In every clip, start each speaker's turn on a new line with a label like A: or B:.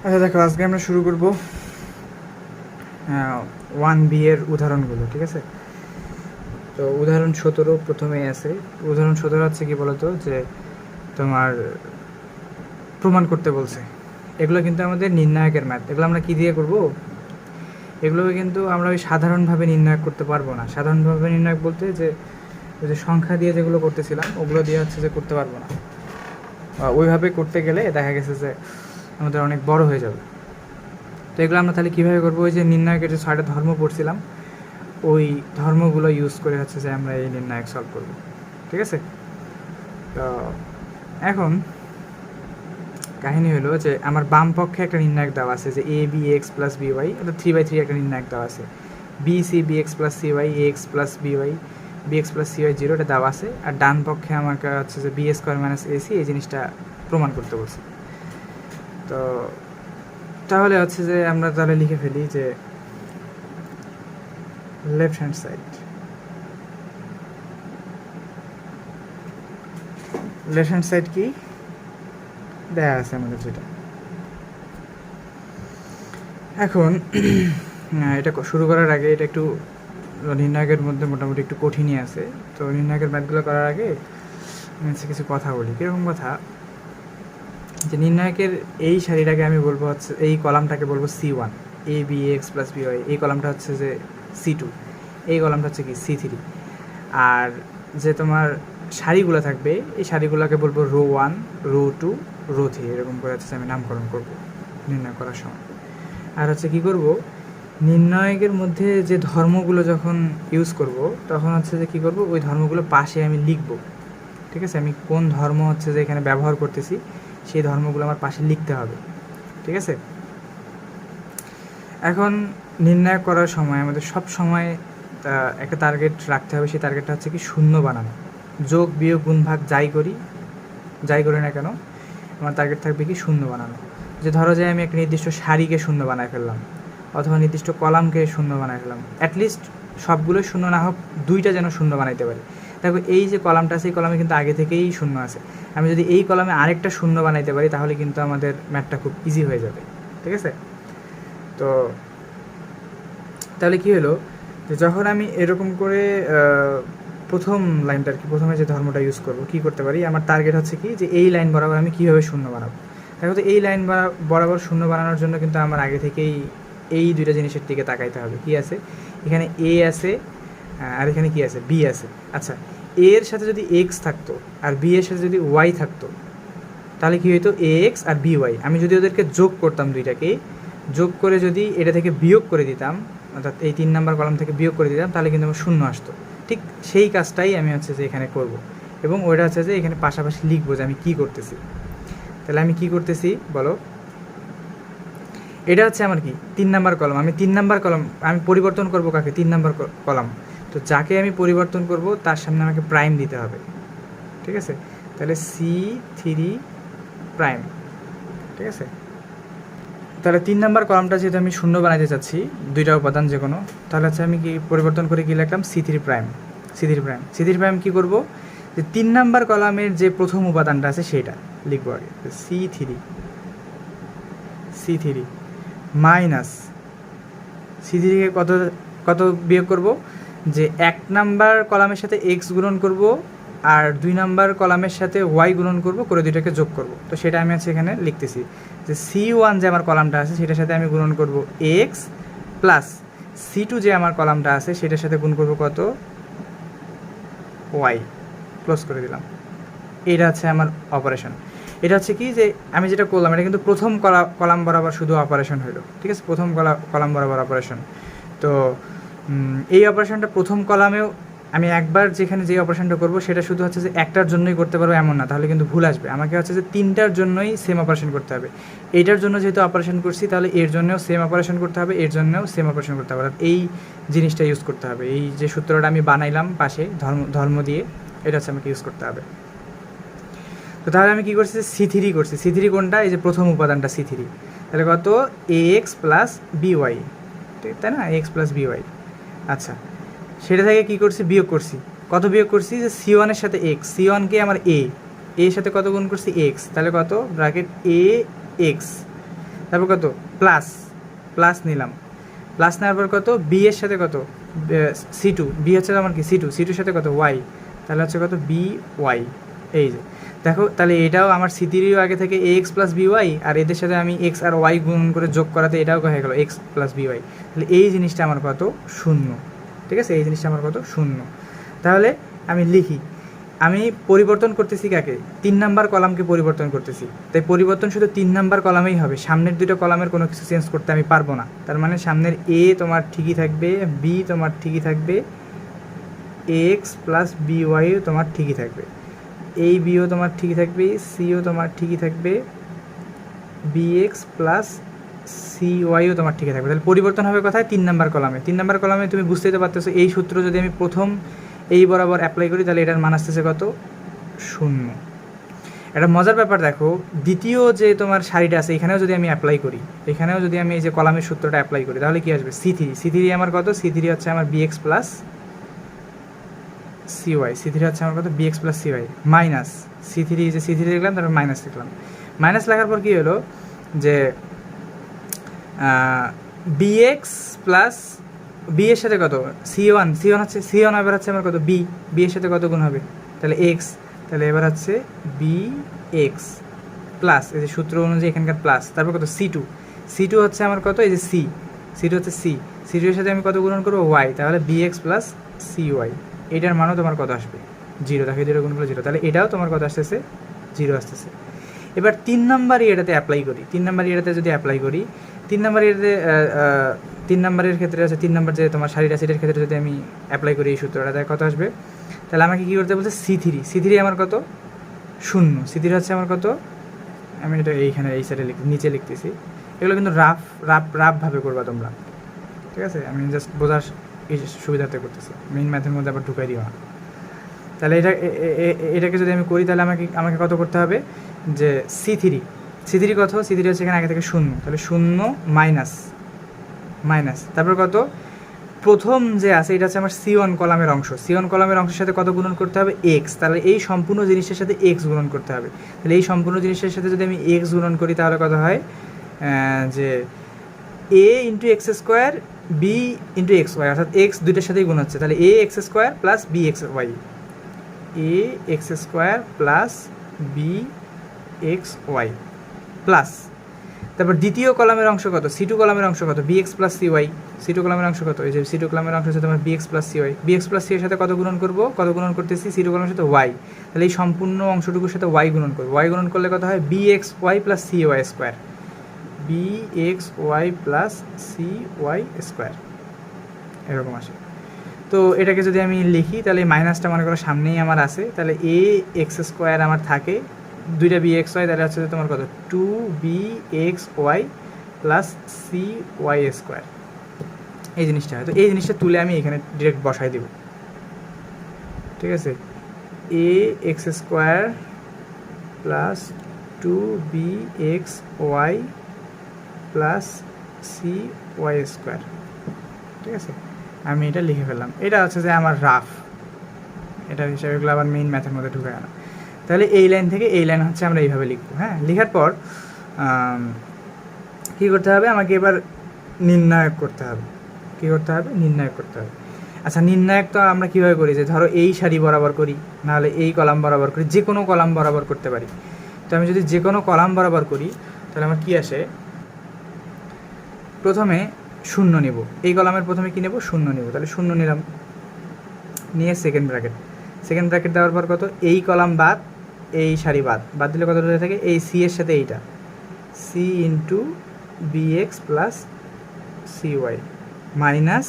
A: আচ্ছা দেখো, আজকে আমরা শুরু করব 1B এর উদাহরণগুলো, ঠিক আছে? তো উদাহরণ 17 প্রথমেই আছে। উদাহরণ 17 হচ্ছে কি বলতো, যে তোমার প্রমাণ করতে বলছে। এগুলো কিন্তু আমাদের নির্ণায়কের ম্যাথ। এগুলো আমরা কি দিয়ে করব? এগুলোকে কিন্তু আমরা ওই সাধারণভাবে নির্ণয় করতে পারবো না। সাধারণভাবে নির্ণয় বলতে যে ওই যে সংখ্যা দিয়ে যেগুলো করতেছিলাম ওগুলো দিয়ে হচ্ছে যে করতে পারবো না। ওইভাবে করতে গেলে দেখা গেছে যে আমাদের অনেক বড় হয়ে যাবে। তো এগুলো আমরা তাহলে কীভাবে করবো? ওই যে নির্ণায়কের যে 6টা ধর্ম পড়ছিলাম, ওই ধর্মগুলো ইউজ করে হচ্ছে যে আমরা এই নির্ণায়ক সলভ করব, ঠিক আছে? তো এখন কাহিনী হলো যে আমার বাম পক্ষে একটা নির্ণায়ক দেওয়া আছে যে a b x plus b y, অর্থাৎ 3/3 একটা নির্ণায়ক দেওয়া আছে। B c b x plus c y, a x plus b y, b x plus c y 0 এটা দেওয়া আছে। আর ডান পক্ষে আমাকে হচ্ছে যে বি স্কোয়ার মাইনাস এসি এই জিনিসটা প্রমাণ করতে বলছে। তো তাহলে হচ্ছে যে আমরা তাহলে লিখে ফেলি যে left hand side, left hand side কি দেয়া আছে আমাদের যেটা। এখন এটা শুরু করার আগে এটা একটু নির্ণায়কের মধ্যে মোটামুটি একটু কঠিনই আছে। তো নির্ণায়কের ম্যাথগুলো করার আগে কিছু কথা বলি। কীরকম কথা? যে নির্ণায়কের এই সারিটাকে আমি বলবো হচ্ছে, এই কলামটাকে বলবো C1, a b x plus b y. এই কলামটা হচ্ছে যে C2, এই কলামটা হচ্ছে কি C3। আর যে তোমার সারিগুলো থাকবে এই সারিগুলোকে বলবো রো 1, রো 2, রো 3, এরকম করে হচ্ছে আমি নামকরণ করব নির্ণয় করার সময়। আর হচ্ছে কী করব, নির্ণায়কের মধ্যে যে ধর্মগুলো যখন ইউজ করব তখন হচ্ছে যে কী করব, ওই ধর্মগুলো পাশে আমি লিখব, ঠিক আছে? আমি কোন ধর্ম হচ্ছে যে এখানে ব্যবহার করতেছি সেই ধর্মগুলো আমার পাশে লিখতে হবে, ঠিক আছে? এখন নির্ণয় করার সময় আমাদের সব সময় একটা টার্গেট রাখতে হবে। সেই টার্গেটটা হচ্ছে কি শূন্য বানানো। যোগ বিয়োগ গুণ ভাগ যাই করি না কেন, আমার টার্গেট থাকবে কি শূন্য বানানো। যে ধরো যে আমি একটা নির্দিষ্ট সারিকে শূন্য বানায় ফেললাম, অথবা নির্দিষ্ট কলামকে শূন্য বানায় ফেললাম। অ্যাটলিস্ট সবগুলোই শূন্য না হোক, 2টা যেন শূন্য বানাইতে পারি। দেখো এই যে কলামটা আছে, এই কলামে কিন্তু আগে থেকেই শূন্য আছে। আমি যদি এই কলামে আরেকটা শূন্য বানাইতে পারি তাহলে কিন্তু আমাদের ম্যাথটা খুব ইজি হয়ে যাবে, ঠিক আছে? তো তাহলে কী হলো, যে যখন আমি এরকম করে প্রথম লাইনটা আর কি, প্রথমে যে ধর্মটা ইউজ করব, কী করতে পারি? আমার টার্গেট হচ্ছে কি, যে এই লাইন বরাবর আমি কীভাবে শূন্য বানাবো। দেখো তো এই লাইন বরাবর শূন্য বানানোর জন্য কিন্তু আমার আগে থেকেই এই 2টা জিনিসের দিকে তাকাইতে হবে। কি আছে এখানে? এ আছে, আর এখানে কি আছে? বি আছে। আচ্ছা, এর সাথে যদি এক্স থাকতো আর বি এর সাথে যদি ওয়াই থাকতো তাহলে কী হইতো? এ এক্স আর বি ওয়াই। আমি যদি ওদেরকে যোগ করতাম, 2টাকে যোগ করে যদি এটা থেকে বিয়োগ করে দিতাম, অর্থাৎ এই 3 নাম্বার কলাম থেকে বিয়োগ করে দিতাম, তাহলে কিন্তু আমার শূন্য আসতো। ঠিক সেই কাজটাই আমি হচ্ছে যে এখানে করব, এবং ওইটা হচ্ছে যে এখানে পাশাপাশি লিখবো যে আমি কী করতেছি। তাহলে আমি কী করতেছি বলো? এটা হচ্ছে আমার কি 3 নাম্বার কলাম। আমি 3 নাম্বার কলাম আমি পরিবর্তন করব কাকে? 3 নাম্বার কলাম। তো যাকে আমি পরিবর্তন করব তার সামনে আমাকে প্রাইম দিতে হবে, ঠিক আছে? তাহলে C3 প্রাইম, ঠিক আছে? তাহলে 3 নাম্বার কলামটা যেহেতু আমি শূন্য বানাইতে চাচ্ছি, 2টা উপাদান যে কোনো, তাহলে হচ্ছে আমি কি পরিবর্তন করে কী লিখলাম? C3 prime. C3 প্রাইম কী করব, যে 3 নাম্বার কলামের যে প্রথম উপাদানটা আছে সেটা লিখবো আগে। C3 মাইনাস C3 থেকে কত বিয়োগ করব, যে 1 নাম্বার কলামের সাথে x গুণন করব আর 2 নাম্বার কলামের সাথে y গুণন করব, করে 2টাকে যোগ করব। তো সেটা আমি হচ্ছে এখানে লিখতেছি যে C1 যে আমার কলামটা আছে সেটার সাথে আমি গুণন করব x, প্লাস C2 যে আমার কলামটা আছে সেটার সাথে গুণ করব কত? y। ক্লোজ করে দিলাম। এটা হচ্ছে আমার অপারেশন। এটা হচ্ছে কি, যে আমি যেটা করলাম এটা কিন্তু প্রথম কলাম বরাবর শুধু অপারেশন হলো, ঠিক আছে? প্রথম কলাম বরাবর অপারেশন। তো এই অপারেশনটা প্রথম কলামেও আমি একবার যেখানে যে অপারেশনটা করব সেটা শুধু হচ্ছে যে একটার জন্যই করতে পারবো এমন না, তাহলে কিন্তু ভুল আসবে। আমাকে হচ্ছে যে 3টার জন্যই সেম অপারেশন করতে হবে। এইটার জন্য যেহেতু অপারেশন করছি তাহলে এর জন্যও সেম অপারেশন করতে হবে, এর জন্যও সেম অপারেশন করতে হবে। এই জিনিসটা ইউজ করতে হবে, এই যে সূত্রটা আমি বানাইলাম পাশে ধর্ম দিয়ে, এটা হচ্ছে আমাকে ইউজ করতে হবে। তো তাহলে আমি কী করছি? C3 করছি। C3 কোনটা? এই যে প্রথম উপাদানটা C3। তাহলে কত? ax প্লাস by, তাই না? ax plus by। আচ্ছা, সেটা থেকে কী করছি? বিয়োগ করছি। কত বিয়োগ করছি? যে C1 এর সাথে x, C1কে আমার এর সাথে কত গুণ করছি? x। তাহলে কত? ব্র্যাকেট a x তারপর কত প্লাস প্লাস নিলাম, প্লাস নেওয়ার পর কত বি এর সাথে কত C2, বি হচ্ছে আমার কি C2, C2 সাথে কত ওয়াই, তাহলে হচ্ছে কত বি ওয়াই। এই যে দেখো, তাহলে এটাও আমার C3ও আগে থেকে AX প্লাস BY, আর এদের সাথে আমি এক্স আর ওয়াই গুণ করে যোগ করাতে এটাও হয়ে গেলো এক্স প্লাস BY। তাহলে এই জিনিসটা আমার কত শূন্য, ঠিক আছে, এই জিনিসটা আমার কত শূন্য। তাহলে আমি লিখি, আমি পরিবর্তন করতেছি কাকে, 3 নাম্বার কলামকে পরিবর্তন করতেছি, তাই পরিবর্তন শুধু 3 নাম্বার কলামেই হবে, সামনের দুটো কলামের কোনো কিছু চেঞ্জ করতে আমি পারবো না। তার মানে সামনের A তোমার ঠিকই থাকবে, B তোমার ঠিকই থাকবে, AX প্লাস BY তোমার ঠিকই থাকবে, এই বিও তোমার ঠিকই থাকবে, সিও তোমার ঠিকই থাকবে, BX প্লাস CYও তোমার ঠিকই থাকবে। তাহলে পরিবর্তন হবে কোথায়, 3 নাম্বার কলামে। 3 নাম্বার কলামে তুমি বুঝতেই তো পারতেছো, এই সূত্র যদি আমি প্রথম এই বরাবর অ্যাপ্লাই করি তাহলে এটার মান আসতেছে কত শূন্য। একটা মজার ব্যাপার দেখো, দ্বিতীয় যে তোমার সারিটা আছে এখানেও যদি আমি অ্যাপ্লাই করি, এখানেও যদি আমি এই যে কলামের সূত্রটা অ্যাপ্লাই করি তাহলে কি আসবে C3 আমার কত, C3 হচ্ছে আমার BX প্লাস CY, C3 হচ্ছে আমার কত BX plus CY minus C3, যে C3 লিখলাম তারপর মাইনাস লিখলাম। মাইনাস লেখার পর কী হলো যে BX প্লাস বি এর সাথে কত C1 হচ্ছে C1, এবার হচ্ছে আমার কত বি এর সাথে কত গুণ হবে, তাহলে X, তাহলে এবার হচ্ছে BX প্লাস এই যে সূত্র অনুযায়ী এখানকার প্লাস, তারপর কত C2 হচ্ছে আমার কত এই যে C2 হচ্ছে C2 এর সাথে আমি কত গুণন করবো Y, তাহলে BX প্লাস CY, এটার মানও তোমার কত আসবে 0, দেখো 0 গুণ করলে 0, তাহলে এটাও তোমার কত আসতেছে 0 আসতেছে। এবার 3 নাম্বার এটাতে অ্যাপ্লাই করি, 3 নাম্বার এটাতে যদি অ্যাপ্লাই করি, 3 নাম্বার এটাতে 3 নাম্বারের ক্ষেত্রে আছে 3 নাম্বার যে তোমার সারিটা সেটার ক্ষেত্রে যদি আমি অ্যাপ্লাই করি এই সূত্রটা, তাহলে কত আসবে, তাহলে আমাকে কী করতে বলছে C3 আমার কত শূন্য, C3 হচ্ছে আমার কত, আমি এটা এইখানে এই সাইডে নিচে লিখতেছি, এগুলো কিন্তু রাফভাবে করবা তোমরা, ঠিক আছে, আমি জাস্ট বোঝার সুবিধাতে করতেছি, মেইন ম্যাথের মধ্যে আবার ঢুকাই দিও না। তাহলে এটাকে যদি আমি করি তাহলে আমাকে কত করতে হবে যে C3 কত, C3 হচ্ছে এখানে আগে থেকে শূন্য, তাহলে শূন্য মাইনাস তারপর কত প্রথম যে আছে এটা হচ্ছে আমার C1 কলামের অংশের সাথে কত গুণন করতে হবে X, তাহলে এই সম্পূর্ণ জিনিসের সাথে X গুণন করতে হবে। তাহলে এই সম্পূর্ণ জিনিসের সাথে যদি আমি X গুণন করি তাহলে কত হয় যে A into x square B into x y, অর্থাৎ X দুইটার সাথেই গুণ হচ্ছে, তাহলে AX square plus BXY, AX square plus BXY plus, তারপর দ্বিতীয় কলামের অংশ কত C2 কলামের অংশ কত BX প্লাস CY, C2 কলামের অংশ কত, এই যে C2 কলামের অংশ হচ্ছে তোমার BX plus CY, BX plus CY এর সাথে কত গুণন করবো, কত গুণন করতেছি C2 কলামের সাথে Y, তাহলে এই সম্পূর্ণ অংশটুকুর সাথে Y গুণন করবো, Y গুণন করলে কত হয় BXY plus CY square, BXY plus CY square, এরকম আসে। তো এটাকে যদি আমি লিখি তাহলে মাইনাসটা মনে করো সামনেই আমার আছে, তাহলে AX স্কোয়ার আমার থাকে, দুইটা BXY, তাহলে হচ্ছে তোমার কত 2BXY প্লাস CY স্কোয়ার, এই জিনিসটা হয়। তো এই জিনিসটা তুলে আমি এখানে ডিরেক্ট বসাই দেব, ঠিক আছে, AX square plus 2BXY plus CY square, ঠিক আছে, আমি এটা লিখে ফেললাম। এটা হচ্ছে যে আমার রাফ, এটার হিসাবেগুলো আবার মেইন ম্যাথের মধ্যে ঢুকে গেল। তাহলে এই লাইন থেকে এই লাইন হচ্ছে আমরা এইভাবে লিখবো। হ্যাঁ, লেখার পর কী করতে হবে, আমাকে এবার নির্ণায়ক করতে হবে। কী করতে হবে, নির্ণায়ক করতে হবে। আচ্ছা, নির্ণায়ক তো আমরা কীভাবে করি, যে ধরো এই সারি বরাবর করি, নাহলে এই কলাম বরাবর করি, যে কোনো কলাম বরাবর করতে পারি। তো আমি যদি যে কোনো কলাম বরাবর করি তাহলে আমার কী আসে, প্রথমে শূন্য নেব, এই কলামের প্রথমে কী নেব, শূন্য নেব, তাহলে শূন্য নিলাম, নিয়ে সেকেন্ড ব্র্যাকেট দেওয়ার পর কত, এই কলাম বাদ এই সারি বাদ দিলে কত হয়ে থাকে, এই সি এর সাথে এইটা C into BX plus CY minus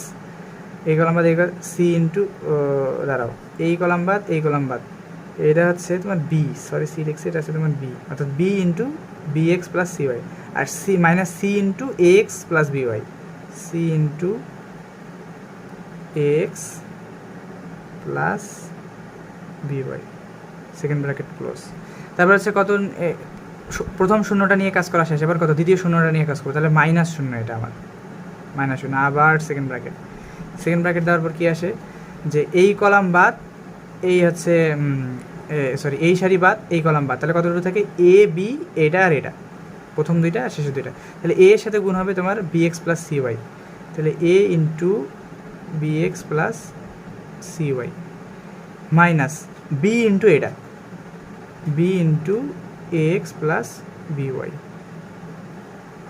A: এই কলাম বাদ C ইন্টু দাঁড়াও, এই কলাম বাদ এটা হচ্ছে তোমার B, সরি C লিখছে, এটা হচ্ছে তোমার B, অর্থাৎ B into BX plus CY, আর C minus C into AX plus BY, C into AX plus BY, second bracket close. তারপর হচ্ছে কত, প্রথম শূন্যটা নিয়ে কাজ করা শেষ, এবার কত, দ্বিতীয় শূন্যটা নিয়ে কাজ করবো, তাহলে মাইনাস শূন্য, এটা আমার মাইনাস শূন্য, আবার সেকেন্ড ব্র্যাকেট দেওয়ার পর কী আসে, যে এই কলাম বাদ এই হচ্ছে এই সারি বাদ এই কলাম বাদ, তাহলে কতটুকু থাকে A B, এটা আর এটা প্রথম দুইটা আর শেষের দুইটা। তাহলে এ এর সাথে গুণ হবে তোমার bx প্লাস cy, তাহলে a into bx plus cy minus b into এটা b into ax plus by,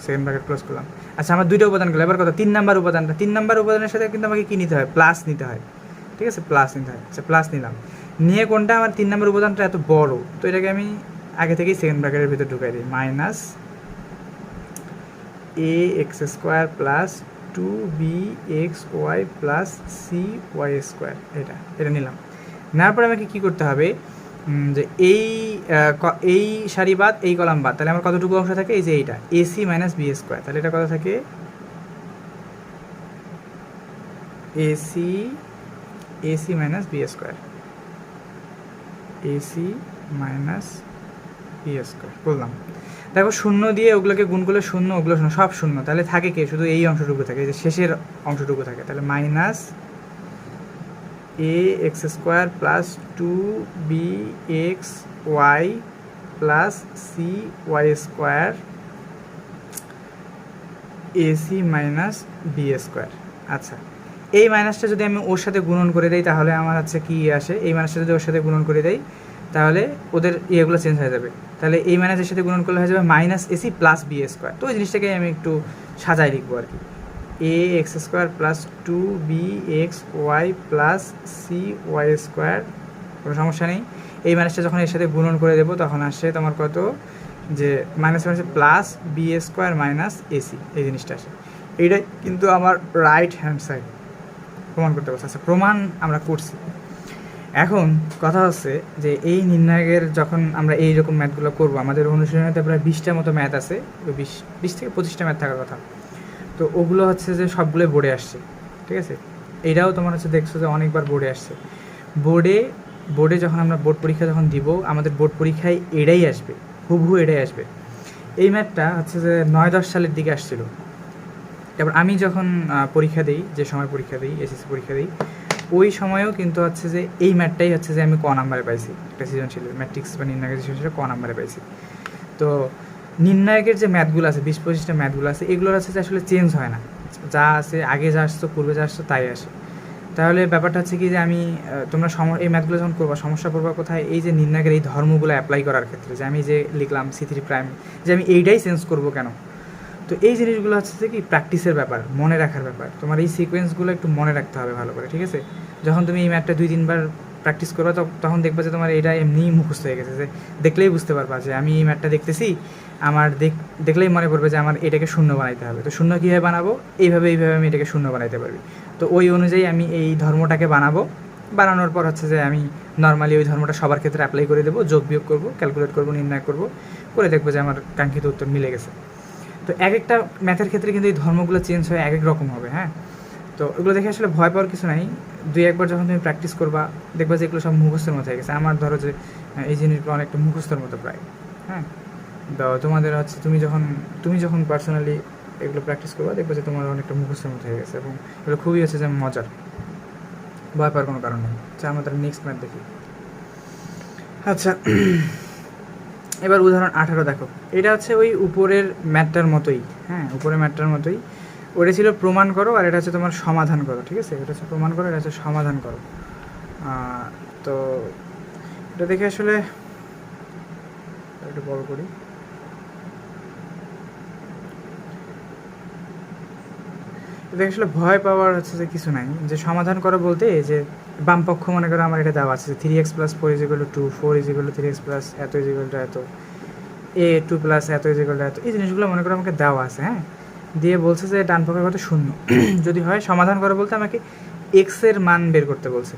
A: second bracket close করলাম। আচ্ছা, আমার দুইটা উপাদান গেল, এবার কথা 3 নাম্বার উপাদানটা। 3 নাম্বার উপাদানের সাথে কিন্তু আমাকে কী নিতে হয়, প্লাস নিতে হয়, ঠিক আছে, প্লাস নিতে হয়। আচ্ছা, প্লাস নিলাম, নিয়ে কোনটা আমার 3 নাম্বার উপাদানটা এত বড়, তো এটাকে আমি আগে থেকেই সেকেন্ড ব্র্যাকেটের ভিতর ঢুকাই দিই, minus a x square plus 2bxy plus cy square, এটা নিলাম। নেওয়ার পরে আমাকে কী করতে হবে, যে এই সারি বাদ এই কলাম বাদ, তাহলে আমার কতটুকু অংশ থাকে, এই যে এইটা এসি মাইনাস বি স্কোয়ার, তাহলে এটা কত থাকে, AC minus B square, AC minus B square বললাম। দেখো শূন্য দিয়ে ওগুলোকে গুণ করলে শূন্য, ওগুলো শূন্য, সব শূন্য, তাহলে থাকে কে, শুধু এই অংশটুকু থাকে, এই যে শেষের অংশটুকু থাকে, তাহলে minus a x square plus 2bxy plus cy square AC minus B square. আচ্ছা, এই মাইনাসটা যদি আমি ওর সাথে গুণন করে দিই তাহলে আমার হচ্ছে কি আসে, এই মাইনাসটা যদি ওর সাথে গুণন করে দেই তাহলে ওদের ইয়েগুলো চেঞ্জ হয়ে যাবে, তাহলে এই মাইনাসের সাথে গুণন করলে হয়ে যাবে minus a c plus B square. তো ওই জিনিসটাকে আমি একটু সাজাই লিখবো আর কি, a x square plus 2bxy plus cy square, কোনো সমস্যা নেই। এই মাইনাসটা যখন এর সাথে গুণন করে দেবো তখন আসছে তোমার কত, যে মাইনাস মাইনাসে plus B square minus AC, এই জিনিসটা আসে। এইটাই কিন্তু আমার রাইট হ্যান্ড সাইড প্রমাণ করতে পারছি। আচ্ছা, প্রমাণ আমরা করছি। এখন কথা হচ্ছে যে এই নির্ণায়কের যখন আমরা এইরকম ম্যাথগুলো করবো, আমাদের অনুশীলনীতে প্রায় 20টা মতো ম্যাথ আছে, 20 থেকে 25টা ম্যাথ থাকার কথা, তো ওগুলো হচ্ছে যে সবগুলোই বোর্ডে আসছে, ঠিক আছে। এইটাও তোমার হচ্ছে দেখছো যে অনেকবার বোর্ডে আসছে। বোর্ডে যখন আমরা বোর্ড পরীক্ষা যখন দিব, আমাদের বোর্ড পরীক্ষায় এটাই আসবে, হুবহু এটাই আসবে। এই ম্যাথটা হচ্ছে যে 9-10 সালের দিকে আসছিল। তারপর আমি যখন পরীক্ষা দিই, যে সময় পরীক্ষা দিই, এসএসসি পরীক্ষা দিই, ওই সময়ও কিন্তু হচ্ছে যে এই ম্যাথটাই হচ্ছে যে আমি ক নাম্বারে পাইছি, একটা সৃজনশীল ম্যাট্রিক্স বা নির্ণায়কের সৃজনশীলে ক নাম্বারে পাইছি। তো নির্ণায়কের যে ম্যাথগুলো আছে, 20-25টা ম্যাথগুলো আছে, এগুলোর হচ্ছে যে আসলে চেঞ্জ হয় না, যা আছে আগে যা আসতো, পূর্বে যা আসতো তাই আসে। তাহলে ব্যাপারটা হচ্ছে কি, যে আমি তোমরা এই ম্যাথগুলো যখন করবা, সমস্যা পড়বা কোথায়, এই যে নির্ণায়কের এই ধর্মগুলো অ্যাপ্লাই করার ক্ষেত্রে, যে আমি যে লিখলাম C3', যে আমি এইটাই চেঞ্জ করবো কেন। তো এই জিনিসগুলো হচ্ছে যে কি প্র্যাকটিসের ব্যাপার, মনে রাখার ব্যাপার, তোমার এই সিকোয়েন্সগুলো একটু মনে রাখতে হবে ভালো করে, ঠিক আছে। যখন তুমি এই ম্যাথটা 2-3 বার প্র্যাকটিস করো, তখন দেখবে যে তোমার এটা এমনিই মুখস্থ হয়ে গেছে, যে দেখলেই বুঝতে পারবা যে আমি এই ম্যাথটা দেখতেছি, আমার দেখলেই মনে পড়বে যে আমার এটাকে শূন্য বানাইতে হবে। তো শূন্য কীভাবে বানাবো, এইভাবে আমি এটাকে শূন্য বানাইতে পারবি। তো ওই অনুযায়ী আমি এই ধর্মটাকে বানানোর পর হচ্ছে যে আমি নর্মালি ওই ধর্মটা সবার ক্ষেত্রে অ্যাপ্লাই করে দেবো, যোগ বিয়োগ করবো, ক্যালকুলেট করবো, নির্ণয় করবো, করে দেখবো যে আমার কাঙ্ক্ষিত উত্তর মিলে গেছে। তো এক একটা ম্যাথের ক্ষেত্রে কিন্তু এই ধর্মগুলো চেঞ্জ হয়ে এক এক রকম হবে, হ্যাঁ। তো এগুলো দেখে আসলে ভয় পাওয়ার কিছু নাই, 2-1বার যখন তুমি প্র্যাকটিস করবা দেখবা যে এগুলো সব মুখস্থের মতো হয়ে গেছে। আমার ধরো যে এই জিনিসগুলো অনেকটা মুখস্থের মতো প্রায়, হ্যাঁ। তো তোমাদের হচ্ছে তুমি যখন পার্সোনালি এগুলো প্র্যাকটিস করবা দেখবা যে তোমার অনেকটা মুখস্থের মতো হয়ে গেছে, এবং এগুলো খুবই হচ্ছে যে মজার, ভয় পাওয়ার কোনো কারণ নেই। আচ্ছা, আমাদের নেক্সট ম্যাথ দেখি। আচ্ছা, এবার উদাহরণ 18 দেখো, এটা হচ্ছে ওই উপরের ম্যাথটার মতোই, হ্যাঁ, উপরের ম্যাথটার মতোই। ওটা ছিল প্রমাণ করো, আর এটা হচ্ছে তোমার সমাধান করো, ঠিক আছে। এটা হচ্ছে প্রমাণ করো, এটা হচ্ছে সমাধান করো। তো এটা দেখে আসলে একটু বড় করি, দেখে আসলে ভয় পাওয়ার হচ্ছে যে কিছু নাই। যে সমাধান করো বলতে, যে বাম পক্ষ মনে করো আমার এটা দেওয়া আছে 3x + 4 = 2, 4 = 3x + এত = এত, a 2 + এত = এত, এই জিনিসগুলো মনে করো আমাকে দেওয়া আছে, হ্যাঁ। দিয়ে বলছে যে ডান পক্ষের কত 0 যদি হয় সমাধান করো বলতে আমাকে x এর মান বের করতে বলছে।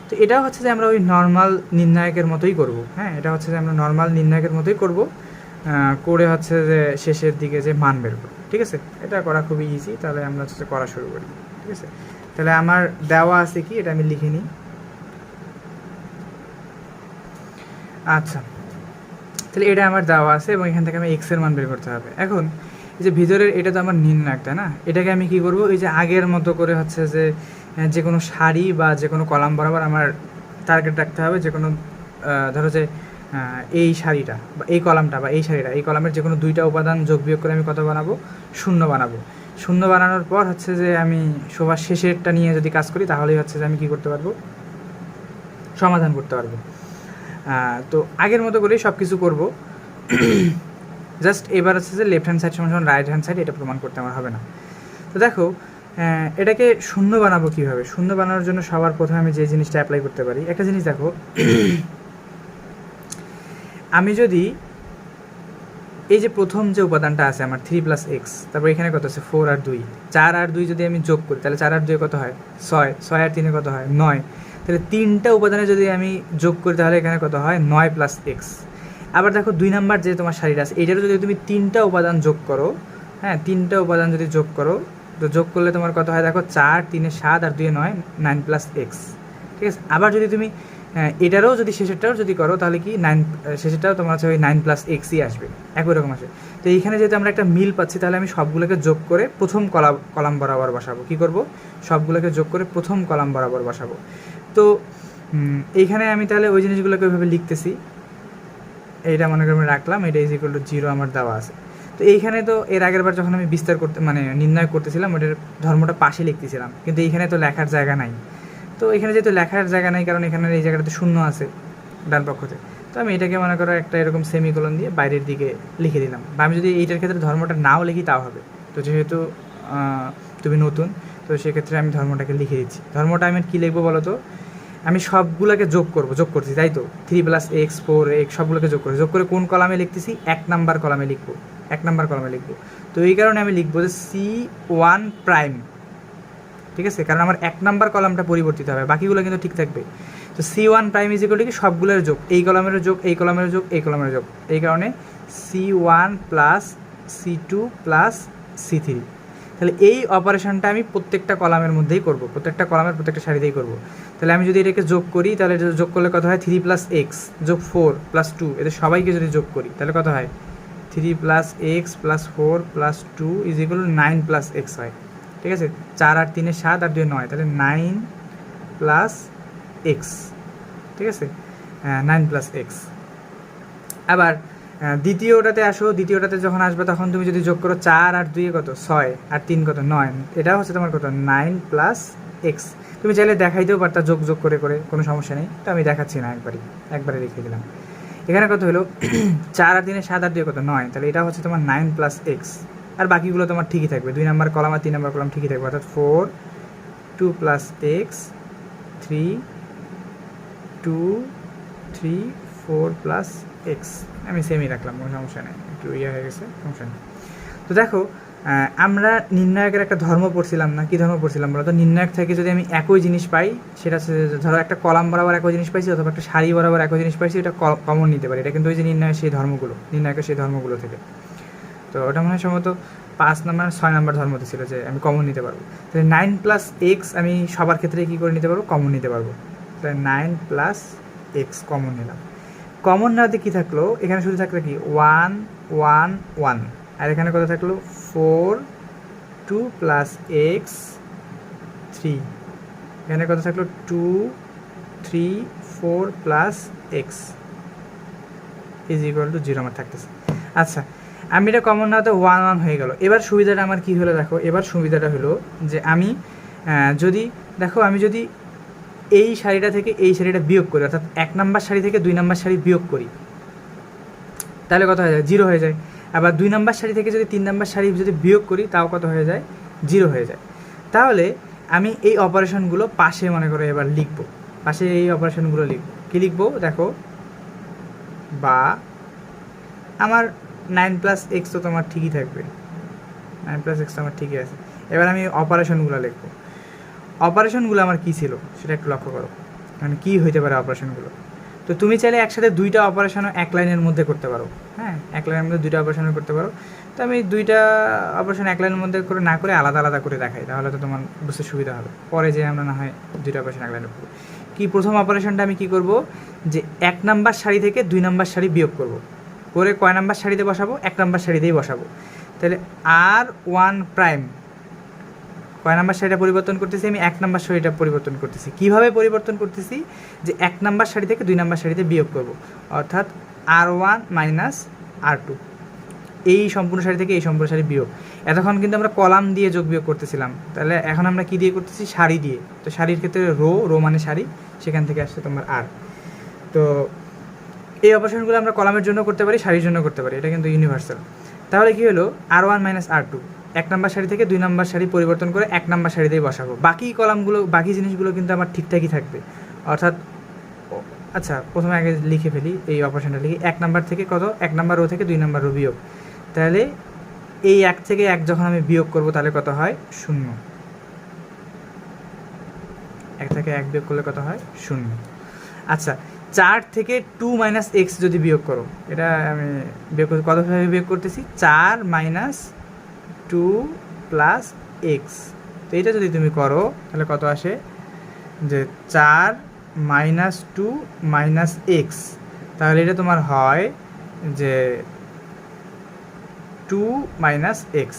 A: তো এটাও হচ্ছে যে আমরা ওই নর্মাল নির্ণায়কের মতোই করব, হ্যাঁ। এটা হচ্ছে যে আমরা নর্মাল নির্ণায়কের মতোই করব, করে হচ্ছে যে শেষের দিকে যে মান বের করব, ঠিক আছে। এটা করা খুবই ইজি। তাহলে আমরা হচ্ছে করা শুরু করি, ঠিক আছে। তাহলে আমার দেওয়া আছে কি, এটা আমি লিখে নিই। আচ্ছা, তাহলে এটা আমার দেওয়া আছে এবং এখান থেকে আমি x এর মান বের করতে হবে। এখন এই যে ভিতরের এটা তো আমার নির্ণায়ক, তাই না। এটাকে আমি কি করব, এই যে আগের মতো করে হচ্ছে যে কোনো সারি বা যে কোনো কলাম বরাবর আমার টার্গেট রাখতে হবে। যে কোনো ধরো যে এই সারিটা বা এই কলামটা বা এই সারিটা, এই কলামের যে কোনো দুইটা উপাদান যোগ বিয়োগ করে আমি কত বানাবো? শূন্য বানাবো। শূন্য বানানোর পর হচ্ছে যে আমি সবার শেষেরটা নিয়ে যদি কাজ করি তাহলেই হচ্ছে যে আমি কী করতে পারবো? সমাধান করতে পারবো। তো আগের মতো করেই সব কিছু করবো, জাস্ট এবার হচ্ছে যে লেফট হ্যান্ড সাইড সমান রাইট হ্যান্ড সাইড এটা প্রমাণ করতে আমার হবে না। তো দেখো এটাকে শূন্য বানাবো কীভাবে? শূন্য বানানোর জন্য সবার প্রথমে আমি যে জিনিসটা অ্যাপ্লাই করতে পারি, একটা জিনিস দেখো, আমি যদি এই যে প্রথম যে উপাদানটা আছে আমার 3 + x, তারপর এখানে কত আছে 4 আর 2, 4 আর 2 যদি আমি যোগ করি তাহলে 4 আর 2 কত হয়? 6, 6 আর 3 কত হয়? 9। তাহলে তিনটা উপাদানে যদি আমি যোগ করি তাহলে এখানে কত হয়? 9 + x। আবার দেখো 2 নাম্বার যে তোমার সারিটা আছে এটারও যদি তুমি তিনটা উপাদান যোগ করো, হ্যাঁ তিনটা উপাদান যদি যোগ করো, তো যোগ করলে তোমার কত হয়? দেখো 4, 3 7 আর 2 9, 9 + x। ঠিক আছে, আবার যদি তুমি এটারও যদি শেষেরটাও যদি করো তাহলে কি 9 শেষেরটাও তোমার হচ্ছে ওই 9 + xই আসবে, একই রকম আসবে। তো এইখানে যেহেতু আমরা একটা মিল পাচ্ছি তাহলে আমি সবগুলোকে যোগ করে প্রথম কলাম বরাবর বসাবো। কী করবো? সবগুলোকে যোগ করে প্রথম কলাম বরাবর বসাবো। তো এইখানে আমি তাহলে ওই জিনিসগুলোকে ওইভাবে লিখতেছি, এইটা মনে করে আমি রাখলাম, এটা = 0 আমার দেওয়া আছে। তো এইখানে তো এর আগের বার যখন আমি বিস্তার করতে নির্ণয় করতেছিলাম ওটার ধর্মটা পাশে লিখতেছিলাম, কিন্তু এইখানে তো লেখার জায়গা নাই। তো এখানে যেহেতু লেখার জায়গা নাই কারণ এখানে এই জায়গাটাতে শূন্য আছে ডান পক্ষতে, তো আমি এটাকে মনে করো একটা এরকম সেমিকোলন দিয়ে বাইরের দিকে লিখে দিলাম। বা আমি যদি এইটার ক্ষেত্রে ধর্মটা নাও লিখি তাও হবে। তো যেহেতু তুমি নতুন, তো সেক্ষেত্রে আমি ধর্মটাকে লিখে দিচ্ছি। ধর্মটা আমি কী লিখবো বলো তো? আমি সবগুলোকে যোগ করছি, তাই তো 3 + x 4x সবগুলোকে যোগ করে কোন কলামে লিখতেছি? 1 নাম্বার কলামে লিখবো, 1 নাম্বার কলামে লিখবো। তো এই কারণে আমি লিখবো যে C1', ঠিক আছে, কারণ আমার 1 নাম্বার কলামটা পরিবর্তিত হবে, বাকিগুলো কিন্তু ঠিক থাকবে। তো C1' কি সবগুলোর যোগ, এই কলামের যোগ, এই কলামের যোগ, এই কলামের যোগ, এই কারণে C1 + C2 + C3। তাহলে এই অপারেশনটা আমি প্রত্যেকটা কলামের মধ্যেই করব, প্রত্যেকটা কলামের প্রত্যেকটা সারিতেই করব। তাহলে আমি যদি এটাকে যোগ করি তাহলে যোগ করলে কত হয়? 3 + x যোগ 4 + 2, এদের সবাইকে যদি যোগ করি তাহলে কত হয়? 3 + x + 4 + 2 = 9 + x হয়। ঠিক আছে, 4 আর 3 7 আর 2 9, তাহলে 9 + x। ঠিক আছে, 9 + x। আবার দ্বিতীয়টাতে আসো, দ্বিতীয়টাতে যখন আসবে তখন তুমি যদি যোগ করো 4 আর 2 কত? 6 আর 3 কত? 9, এটা হচ্ছে তোমার কত? 9 + x। তুমি চাইলে দেখাইতেও পারতা যোগ করে কোনো সমস্যা নেই, তো আমি দেখাচ্ছি না, একবারে লিখে দিলাম। এখানে কত হলো? 4 আর 3 7 আর 2 কত? 9, তাহলে এটা হচ্ছে তোমার 9 + x। আর বাকিগুলো তোমার ঠিকই থাকবে, 2 নাম্বার কলাম আর 3 নাম্বার কলাম ঠিকই থাকবে, অর্থাৎ 4 2 + x 3 2 3 4 + x। আমি সেমই রাখলাম, কোনো সমস্যা নেই, একটু হয়ে গেছে, সমস্যা নেই। তো দেখো আমরা নির্ণায়কের একটা ধর্ম পড়ছিলাম না? কী ধর্ম পড়ছিলাম বলো তো? নির্ণায়ক থেকে যদি আমি একই জিনিস পাই, সেটা হচ্ছে ধরো একটা কলাম বরাবর একই জিনিস পাইছি অথবা একটা সারি বরাবর একই জিনিস পাইছি, এটা কমন নিতে পারি। এটা কিন্তু ওই যে নির্ণায়কের সেই ধর্মগুলো থেকে। তো ওটা মনে হয় সম্ভবত 5 নাম্বার 6 নাম্বার ধর্মতে ছিল যে আমি কমন নিতে পারবো। তাহলে 9 + x আমি সবার ক্ষেত্রে কী করে নিতে পারবো? কমন নিতে পারবো। তাহলে 9 + x কমন নিলাম। কমন নেওয়াতে কী থাকলো? এখানে শুধু থাকলো কি 1 1 1, আর এখানে কত থাকলো? 4 2 + x 3, এখানে কত থাকলো? 2 3 4 + x = 0 আমার থাকতেছে। আচ্ছা, আমি এটা কমন নেওয়াতে 1 1 হয়ে গেল। এবার সুবিধাটা আমার কী হলো দেখো, এবার সুবিধাটা হলো যে আমি যদি দেখো আমি যদি এই সারিটা থেকে এই সারিটা বিয়োগ করি, অর্থাৎ 1 নাম্বার সারি থেকে 2 নাম্বার সারি বিয়োগ করি, তাহলে কত হয়ে যায়? 0 হয়ে যায়। আবার 2 নাম্বার সারি থেকে যদি 3 নাম্বার সারি যদি বিয়োগ করি তাও কত হয়ে যায়? 0 হয়ে যায়। তাহলে আমি এই অপারেশনগুলো পাশে মনে করো এবার লিখব, পাশে এই অপারেশনগুলো লিখব। কী লিখব দেখো? বা আমার 9 + x তো তোমার ঠিকই থাকবে, 9 + x তো আমার ঠিকই আছে। এবার আমি অপারেশনগুলো লিখব। অপারেশনগুলো আমার কী ছিল সেটা একটু লক্ষ্য করো, মানে কী হইতে পারে অপারেশনগুলো। তো তুমি চাইলে একসাথে 2টা অপারেশনও এক লাইনের মধ্যে করতে পারো, হ্যাঁ, এক লাইনের মধ্যে 2টা অপারেশনও করতে পারো। তো আমি 2টা অপারেশন এক লাইনের মধ্যে করে না করে আলাদা আলাদা করে দেখাই, তাহলে তো তোমার বুঝতে সুবিধা হবে। পরে যে আমরা না হয় 2টা অপারেশন এক লাইনে করবো। কি প্রথম অপারেশনটা আমি কী করব? যে 1 নাম্বার সারি থেকে 2 নাম্বার সারি বিয়োগ করব, করে কয় নাম্বার সারিতে বসাবো? 1 নাম্বার সারিতেই বসাবো। তাহলে R1', কয় নাম্বার সারিটা পরিবর্তন করতেছি, আমি 1 নাম্বার সারিটা পরিবর্তন করতেছি। কিভাবে পরিবর্তন করতেছি, যে 1 নাম্বার সারি থেকে 2 নাম্বার সারিতে বিয়োগ করব, অর্থাৎ R1 মাইনাস R2, এই সম্পূর্ণ সারি থেকে এই সম্পূর্ণ সারি বিয়োগ। এতক্ষণ কিন্তু আমরা কলাম দিয়ে যোগ বিয়োগ করতেছিলাম, তাহলে এখন আমরা কি দিয়ে করতেছি, সারি দিয়ে। তো সারির ক্ষেত্রে রো মানে সারি, সেখান থেকে আসছে তোমার আর। তো এই অপারেশনগুলো আমরা কলামের জন্য করতে পারি, সারির জন্য করতে পারি, এটা কিন্তু ইউনিভার্সাল। তাহলে কি হলো, R1 মাইনাস R2, 1 নাম্বার সারি থেকে 2 নাম্বার সারি পরিবর্তন করে 1 নাম্বার সারিতেই বসাবো। বাকি কলামগুলো, বাকি জিনিসগুলো কিন্তু আমার ঠিকঠাকই থাকবে, অর্থাৎ আচ্ছা প্রথমে আগে লিখে ফেলি, এই অপারেশনটা লিখি। 1 নাম্বার থেকে কত, 1 নাম্বার রো থেকে 2 নাম্বার রো বিয়োগ, তাহলে এই 1 থেকে 1 যখন আমি বিয়োগ করব তাহলে কত হয়, 0। 1 থেকে 1 বিয়োগ করলে কত হয়, 0। আচ্ছা 4 থেকে 2 মাইনাস এক্স যদি বিয়োগ করো, এটা আমি বিয়োগ করতে কতভাবে বিয়োগ করতেছি, 4 মাইনাস 2 প্লাস এক্স। তো এটা যদি তুমি করো তাহলে কত আসে, যে 4 মাইনাস 2 মাইনাস এক্স, তাহলে এটা তোমার হয় যে 2 মাইনাস এক্স।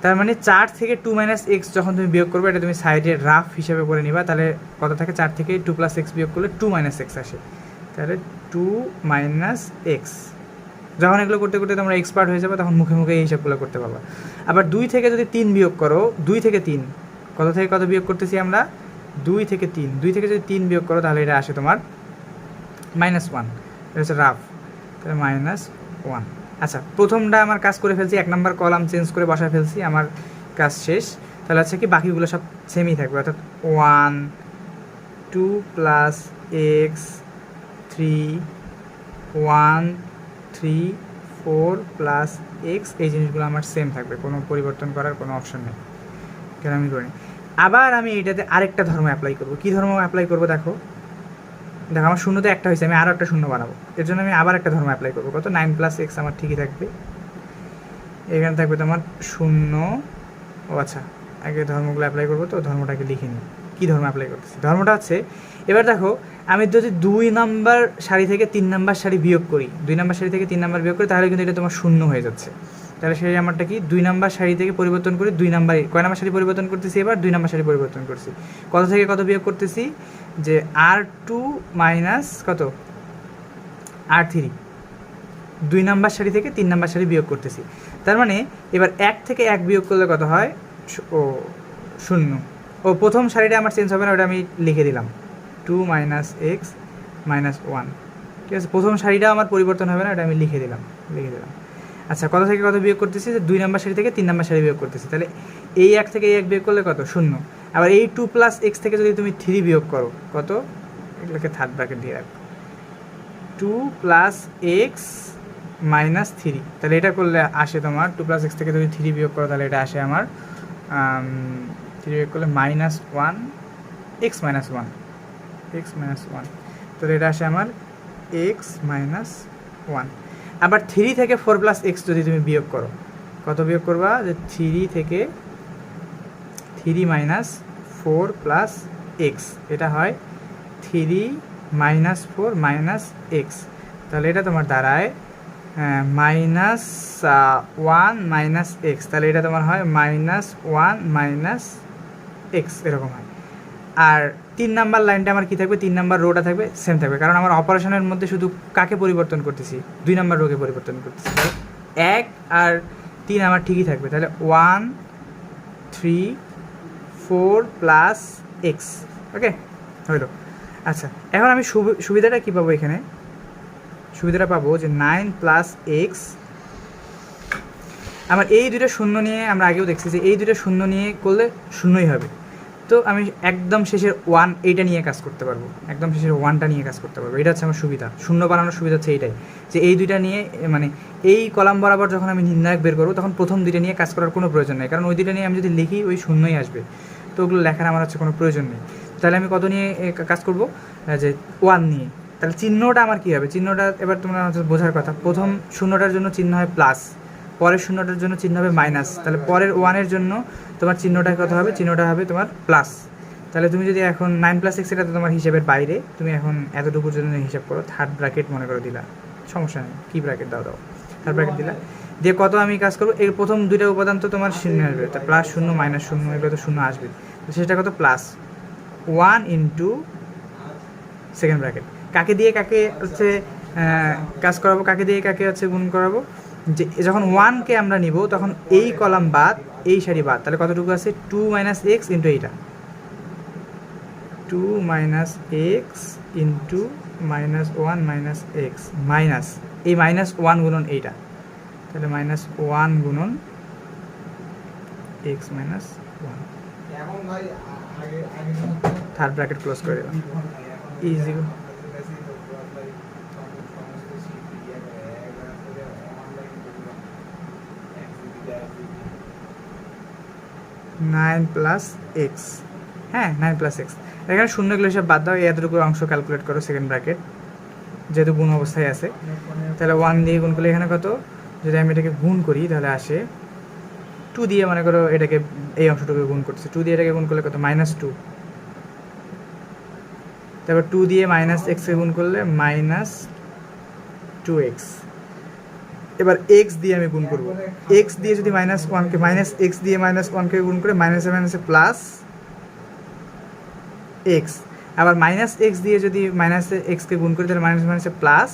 A: তার মানে 4 থেকে 2 মাইনাস এক্স যখন তুমি বিয়োগ করবে, এটা তুমি সাইডে রাফ হিসাবে করে নিবা, তাহলে কত থাকে, 4 থেকে 2 প্লাস এক্স বিয়োগ করলে 2 মাইনাস এক্স আসে, তাহলে 2 মাইনাস এক্স। যখন এগুলো করতে করতে তোমরা এক্সপার্ট হয়ে যাবে, তখন মুখে মুখে এই হিসাবগুলো করতে পারবা। আবার 2 থেকে যদি 3 বিয়োগ করো, 2 থেকে 3 কত থেকে কত বিয়োগ করতেছি আমরা, 2 থেকে 3, 2 থেকে যদি 3 বিয়োগ করো তাহলে এটা আসে তোমার -1, এটা হচ্ছে রাফ, তাহলে -1। আচ্ছা প্রথমটা আমার কাজ করে ফেলছি, 1 নাম্বার কলাম চেঞ্জ করে বসায় ফেলছি, আমার কাজ শেষ। তাহলে হচ্ছে কি বাকিগুলো সব সেমই থাকবে, অর্থাৎ 1 2 প্লাস এক্স 3 1 3 4 প্লাস এক্স, এই জিনিসগুলো আমার সেম থাকবে, কোনো পরিবর্তন করার কোনো অপশন নেই, কেন আমি করি। আবার আমি এটাতে আরেকটা ধর্ম অ্যাপ্লাই করব। কী ধর্ম অ্যাপ্লাই করবো, দেখো আমার শূন্যতে একটা হয়েছে, আমি আরও একটা শূন্য বানাবো, এর জন্য আমি আবার একটা ধর্ম অ্যাপ্লাই করবো। কত, 9 প্লাস এক্স আমার ঠিকই থাকবে, এখানে থাকবে তোমার 0। ও আচ্ছা, আগে ধর্মগুলো অ্যাপ্লাই করবো, তো ধর্মটাকে লিখে নিই, কী ধর্ম অ্যাপ্লাই করতেছি। ধর্মটা হচ্ছে, এবার দেখো আমি যদি 2 নাম্বার সারি থেকে 3 নাম্বার সারি বিয়োগ করি, 2 নাম্বার সারি থেকে 3 নাম্বার বিয়োগ করি, তাহলে কিন্তু এটা তোমার 0 হয়ে যাচ্ছে। তাহলে সেই আমারটা কি, 2 নাম্বার সারি থেকে পরিবর্তন করে 2 নাম্বার, কয় নাম্বার সারি পরিবর্তন করতেছি, এবার 2 নাম্বার সারি পরিবর্তন করছি। কত থেকে কত বিয়োগ করতেছি, যে R2 মাইনাস কত, R3, 2 নাম্বার সারি থেকে 3 নাম্বার সারি বিয়োগ করতেছি। তার মানে এবার 1 থেকে 1 বিয়োগ করলে কত হয়, ও 0। ও প্রথম সারিটা আমার চেঞ্জ হবে না, ওটা আমি লিখে দিলাম 2 মাইনাস এক্স মাইনাস 1, ঠিক আছে। প্রথম সারিটা আমার পরিবর্তন হবে না, ওটা আমি লিখে দিলাম। আচ্ছা কত থেকে কত বিয়োগ করতেছি, যে 2 নাম্বার সারি থেকে 3 নাম্বার সারি বিয়োগ করতেছি, তাহলে এই 1 থেকে এই 1 বিয়োগ করলে কত, 0। আবার এই 2 প্লাস এক্স থেকে যদি তুমি 3 বিয়োগ করো, কত, এগুলোকে থার্ড ব্র্যাকেট দিয়ে রাখো, 2 প্লাস এক্স মাইনাস 3, তাহলে এটা করলে আসে তোমার 2 প্লাস এক্স থেকে যদি 3 বিয়োগ করো, তাহলে এটা আসে আমার 3 বিয়োগ করলে -1 এক্স মাইনাস 1, তাহলে এটা আসে আমার এক্স মাইনাস 1। আবার 3 থেকে 4 প্লাস এক্স যদি তুমি বিয়োগ করো, কত বিয়োগ করবা, যে 3 থেকে 3 মাইনাস 4 প্লাস এক্স, এটা হয় 3 মাইনাস 4 মাইনাস এক্স, তাহলে এটা তোমার দাঁড়ায় -1 মাইনাস এক্স, তাহলে এটা তোমার হয় -1 মাইনাস এক্স, এরকম হয়। আর 3 নাম্বার লাইনটা আমার কী থাকবে, 3 নাম্বার রোটা থাকবে সেম থাকবে, কারণ আমার অপারেশনের মধ্যে শুধু কাকে পরিবর্তন করতেছি, 2 নাম্বার রোকে পরিবর্তন করতেছি। তাহলে 1 আর 3 আমার ঠিকই থাকবে, তাহলে 1 3 4 প্লাস এক্স, ওকে হইল। আচ্ছা এখন আমি সুবিধাটা কী পাবো, এখানে সুবিধাটা পাবো যে 9 প্লাস এক্স, আমার এই দুটো শূন্য নিয়ে আমরা আগেও দেখছি যে এই দুটো শূন্য নিয়ে করলে শূন্যই হবে। তো আমি একদম শেষের 1 এইটা নিয়ে কাজ করতে পারবো, একদম শেষের 1টা নিয়ে কাজ করতে পারবো, এটা হচ্ছে আমার সুবিধা। শূন্য বানানোর সুবিধা হচ্ছে এইটাই, যে এই দুইটা নিয়ে মানে এই কলাম বরাবর যখন আমি নির্ণায়ক বের করবো, তখন প্রথম দুইটা নিয়ে কাজ করার কোনো প্রয়োজন নেই, কারণ ওই দুইটা নিয়ে আমি যদি লিখি ওই শূন্যই আসবে, তো ওগুলো লেখার আমার হচ্ছে কোনো প্রয়োজন নেই। তাহলে আমি কত নিয়ে কাজ করবো, যে 1 নিয়ে। তাহলে চিহ্নটা আমার কী হবে, চিহ্নটা এবার তোমরা হচ্ছে বোঝার কথা। প্রথম শূন্যটার জন্য চিহ্ন হয় প্লাস, পরের শূন্যটার জন্য চিহ্ন হবে মাইনাস, তাহলে পরের 1-এর জন্য তোমার চিহ্নটা কত হবে, চিহ্নটা হবে তোমার প্লাস। তাহলে তুমি যদি এখন 9 প্লাস এক্স, এটা তো তোমার হিসেবের বাইরে, তুমি এখন এতটুকুর জন্য হিসাব করো, থার্ড ব্র্যাকেট মনে করে দিলা, সমস্যা নেই, কী ব্র্যাকেট দাও, থার্ড ব্র্যাকেট দিলা, দিয়ে কত আমি কাজ করবো, এই প্রথম দুইটা উপাদান তো তোমার শূন্য আসবে, তা প্লাস শূন্য মাইনাস শূন্য এগুলো তো শূন্য আসবে, তো সেটা কত প্লাস 1 ইন্টু সেকেন্ড ব্র্যাকেট। কাকে দিয়ে কাকে হচ্ছে কাজ করাবো, কাকে দিয়ে কাকে হচ্ছে গুণ করাবো, যে যখন 1কে আমরা নিব তখন এই কলাম বাদ এই সারি বাদ, তাহলে কতটুকু আছে 2 মাইনাস এক্স ইন্টু এইটা 2 minus x into minus 1 minus x minus এই মাইনাস 1 গুণন এইটা, তাহলে মাইনাস 1 গুণন x minus 1, third bracket close করে দিলাম ইজি 9 প্লাস এক্স, হ্যাঁ 9 প্লাস এক্স। এখানে শূন্যগুলো হিসাব বাদ দাও, এতটুকু অংশ ক্যালকুলেট করো সেকেন্ড ব্র্যাকেট, যেহেতু গুণ অবস্থায় আছে, তাহলে 1 দিয়ে গুণ করলে এখানে কত, যদি আমি এটাকে গুণ করি তাহলে আসে 2 দিয়ে, মনে করো এটাকে এই অংশটুকু গুণ করতেছে, 2 দিয়ে এটাকে গুণ করলে কত মাইনাস 2, তারপর 2 দিয়ে মাইনাস এক্সকে গুণ করলে মাইনাস 2x। এবার এক্স দিয়ে আমি গুণ করবো, এক্স দিয়ে যদি মাইনাস 1কে মাইনাস এক্স দিয়ে মাইনাস 1কে গুণ করে মাইনাসে মাইনাসে প্লাস এক্স, আবার মাইনাস এক্স দিয়ে যদি মাইনাসে এক্সকে গুণ করি তাহলে মাইনাস মাইনাসে প্লাস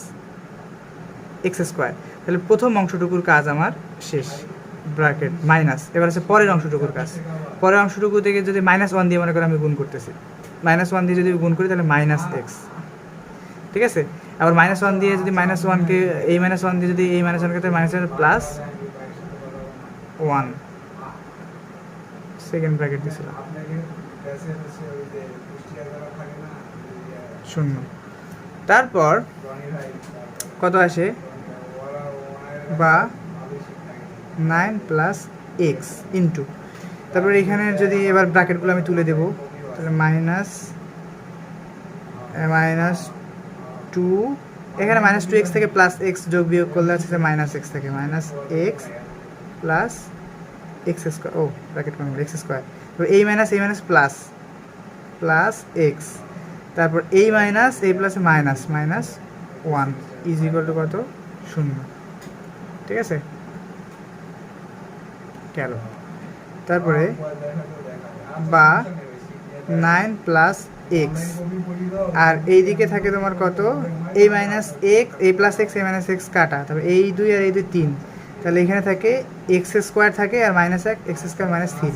A: এক্স স্কোয়ার, তাহলে প্রথম অংশটুকুর কাজ আমার শেষ ব্র্যাকেট মাইনাস। এবার আছে পরের অংশটুকুর কাজ, পরের অংশটুকু থেকে যদি মাইনাস 1 দিয়ে মনে করে আমি গুণ করতেছি, মাইনাস 1 দিয়ে যদি গুণ করি তাহলে মাইনাস এক্স, ঠিক আছে। আবার মাইনাস 1 দিয়ে যদি মাইনাস 1কে এই মাইনাস 1 দিয়ে যদি এই মাইনাস 1কে তাহলে মাইনাস প্লাস 1 সেকেন্ড ব্র্যাকেট দিয়েছিলাম শূন্য, তারপর কত আসে বা 9 প্লাস এক্স ইন্টু, তারপর এখানে যদি এবার ব্র্যাকেটগুলো আমি তুলে দেবো, তাহলে মাইনাস মাইনাস 2, এখানে মাইনাস 2x থেকে প্লাস এক্স যোগ বিয়োগ করলে আছে মাইনাস এক্স থেকে minus x plus x square, ও ব্র্যাকেট কোন এক্স স্কোয়ার, তো এই মাইনাস প্লাস প্লাস এক্স, তারপর এই মাইনাস এই প্লাসে minus minus 1 is equal to কত 0, ঠিক আছে গেল। তারপরে বা 9 প্লাস এক্স, আর এই দিকে থাকে তোমার কত এই মাইনাস এক্স এই প্লাস এক্স এই মাইনাস এক্স কাটা, তারপর এই 2 আর এই 2 3, তাহলে এখানে থাকে এক্স স্কোয়ার থাকে আর minus 1 x square minus 3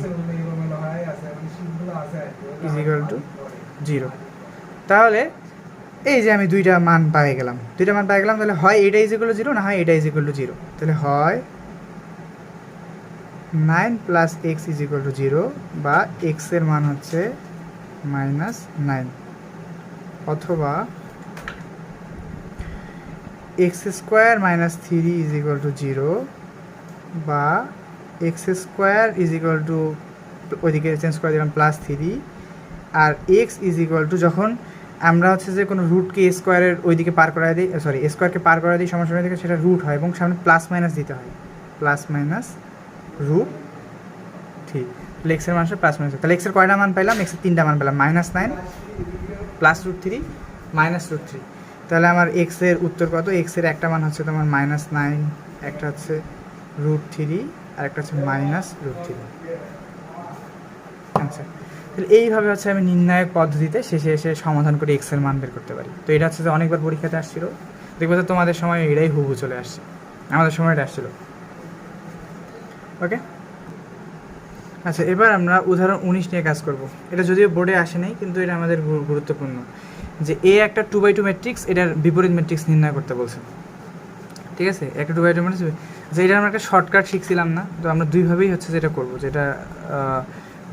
A: is equal to 0। তাহলে এই যে আমি দুইটা মান পেয়ে গেলাম, তাহলে হয় এটা ইজ ইকুয়াল টু 0 না হয় এটা ইজ ইকুয়াল টু 0, তাহলে হয় 9 plus x is equal to 0 বা এক্স এর মান হচ্ছে মাইনাস 9, অথবা x square minus 3 is equal to 0 বা x square is equal to ওইদিকে চেঞ্জ করে দিলাম প্লাস 3, আর এক্স ইজ ইকুয়াল টু যখন আমরা হচ্ছে যে কোনো রুটকে স্কোয়ারের ওইদিকে পার করাই দিই, সরি স্কোয়ারকে পার করাই দিই সময় থেকে, সেটা রুট হয় এবং সামনে প্লাস মাইনাস দিতে হয়, প্লাস মাইনাস রুট 3, তাহলে এক্সের মান প্লাস মাইনাস, তাহলে এক্সের কয়টা মান পাইলাম, এক্সের 3টা মান পেলাম, -9 প্লাস রুট 3 মাইনাস রুট 3, তাহলে আমার এক্সের উত্তর কত, এক্সের একটা মান হচ্ছে তোমার -9, একটা হচ্ছে রুট 3 আর একটা হচ্ছে মাইনাস রুট 3। আচ্ছা, তাহলে এইভাবে হচ্ছে আমি নির্ণায়ক পদ্ধতিতে শেষে এসে সমাধান করে এক্সের মান বের করতে পারি। তো এটা হচ্ছে যে অনেকবার পরীক্ষাতে আসছিল, দেখবো যে তোমাদের সময় এটাই হুবহু চলে আসছে, আমাদের সময় এটা আসছিল। ওকে, আচ্ছা এবার আমরা উদাহরণ 19 নিয়ে কাজ করব। এটা যদিও বোর্ডে আসে নাই, কিন্তু এটা আমাদের গুরুত্বপূর্ণ, যে এ একটা 2x2 ম্যাট্রিক্স, এটার বিপরীত ম্যাট্রিক্স নির্ণয় করতে বলছে, ঠিক আছে। একটা 2x2 ম্যাট্রিক্স, আচ্ছা এটা আমরা একটা শর্টকাট শিখছিলাম না, তো আমরা দুইভাবেই হচ্ছে যেটা করবো, যেটা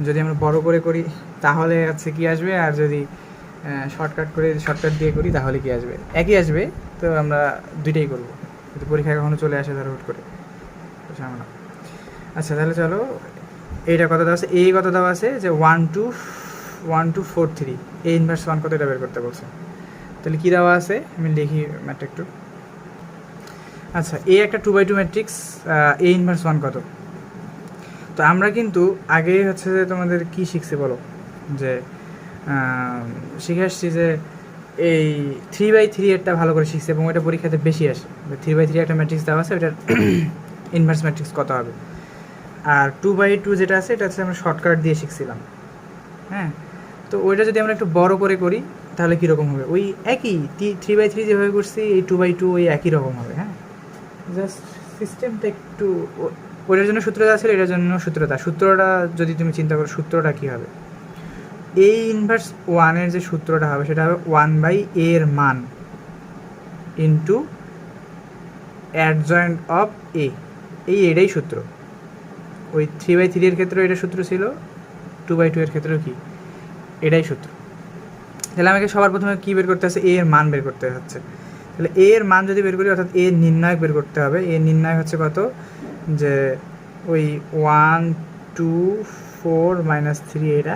A: যদি আমরা বড় করে করি তাহলে হচ্ছে কি আসবে, আর যদি শর্টকাট দিয়ে করি তাহলে কি আসবে, একই আসবে। তো আমরা দুইটাই করবো, যদি পরীক্ষায় কখনো চলে আসে ধরো হুট করে, আমরা আচ্ছা তাহলে চলো, এইটা কত দেওয়া আছে, এই কত দেওয়া আছে যে 1 2 4 3, এ ইনভার্স 1 কত, এটা বের করতে বলছে। তাহলে কী দেওয়া আছে আমি লিখি ম্যাটটা একটু। আচ্ছা, এ একটা 2x2 ম্যাট্রিক্স, এ ইনভার্স 1 কত। তো আমরা কিন্তু আগে হচ্ছে যে তোমাদের কি শিখছি বলো, যে শিখে আসছি যে এই 3x3 এরটা ভালো করে শিখছি এবং ওইটা পরীক্ষাতে বেশি আসে। 3x3 একটা ম্যাট্রিক্স দেওয়া আছে, ওইটার ইনভার্স ম্যাট্রিক্স কত হবে। আর 2/2 যেটা আছে এটা হচ্ছে আমরা শর্টকাট দিয়ে শিখছিলাম, হ্যাঁ। তো ওইটা যদি আমরা একটু বড় করে করি তাহলে কীরকম হবে, ওই একই 3/3 যেভাবে করছি এই 2/2 ওই একই রকম হবে, হ্যাঁ। জাস্ট সিস্টেমটা একটু, ওইটার জন্য সূত্রটা ছিল, এটার জন্য সূত্রটা যদি তুমি চিন্তা করো সূত্রটা কী হবে, এই ইনভার্স 1-এর যে সূত্রটা হবে সেটা হবে 1/a এর মান ইন্টু অ্যাডজয়েন্ট অফ এ, এটাই সূত্র। ওই 3/3 এর ক্ষেত্রেও এটা সূত্র ছিল, 2/2 এর ক্ষেত্রেও কি এটাই সূত্র। তাহলে আমাকে সবার প্রথমে কী বের করতে হচ্ছে, এ এর মান বের করতে হচ্ছে। তাহলে এ এর মান যদি বের করি অর্থাৎ এ নির্ণায়ক বের করতে হবে। এ নির্ণায়ক হচ্ছে কত, যে ওই 1 2 4 -3 এটা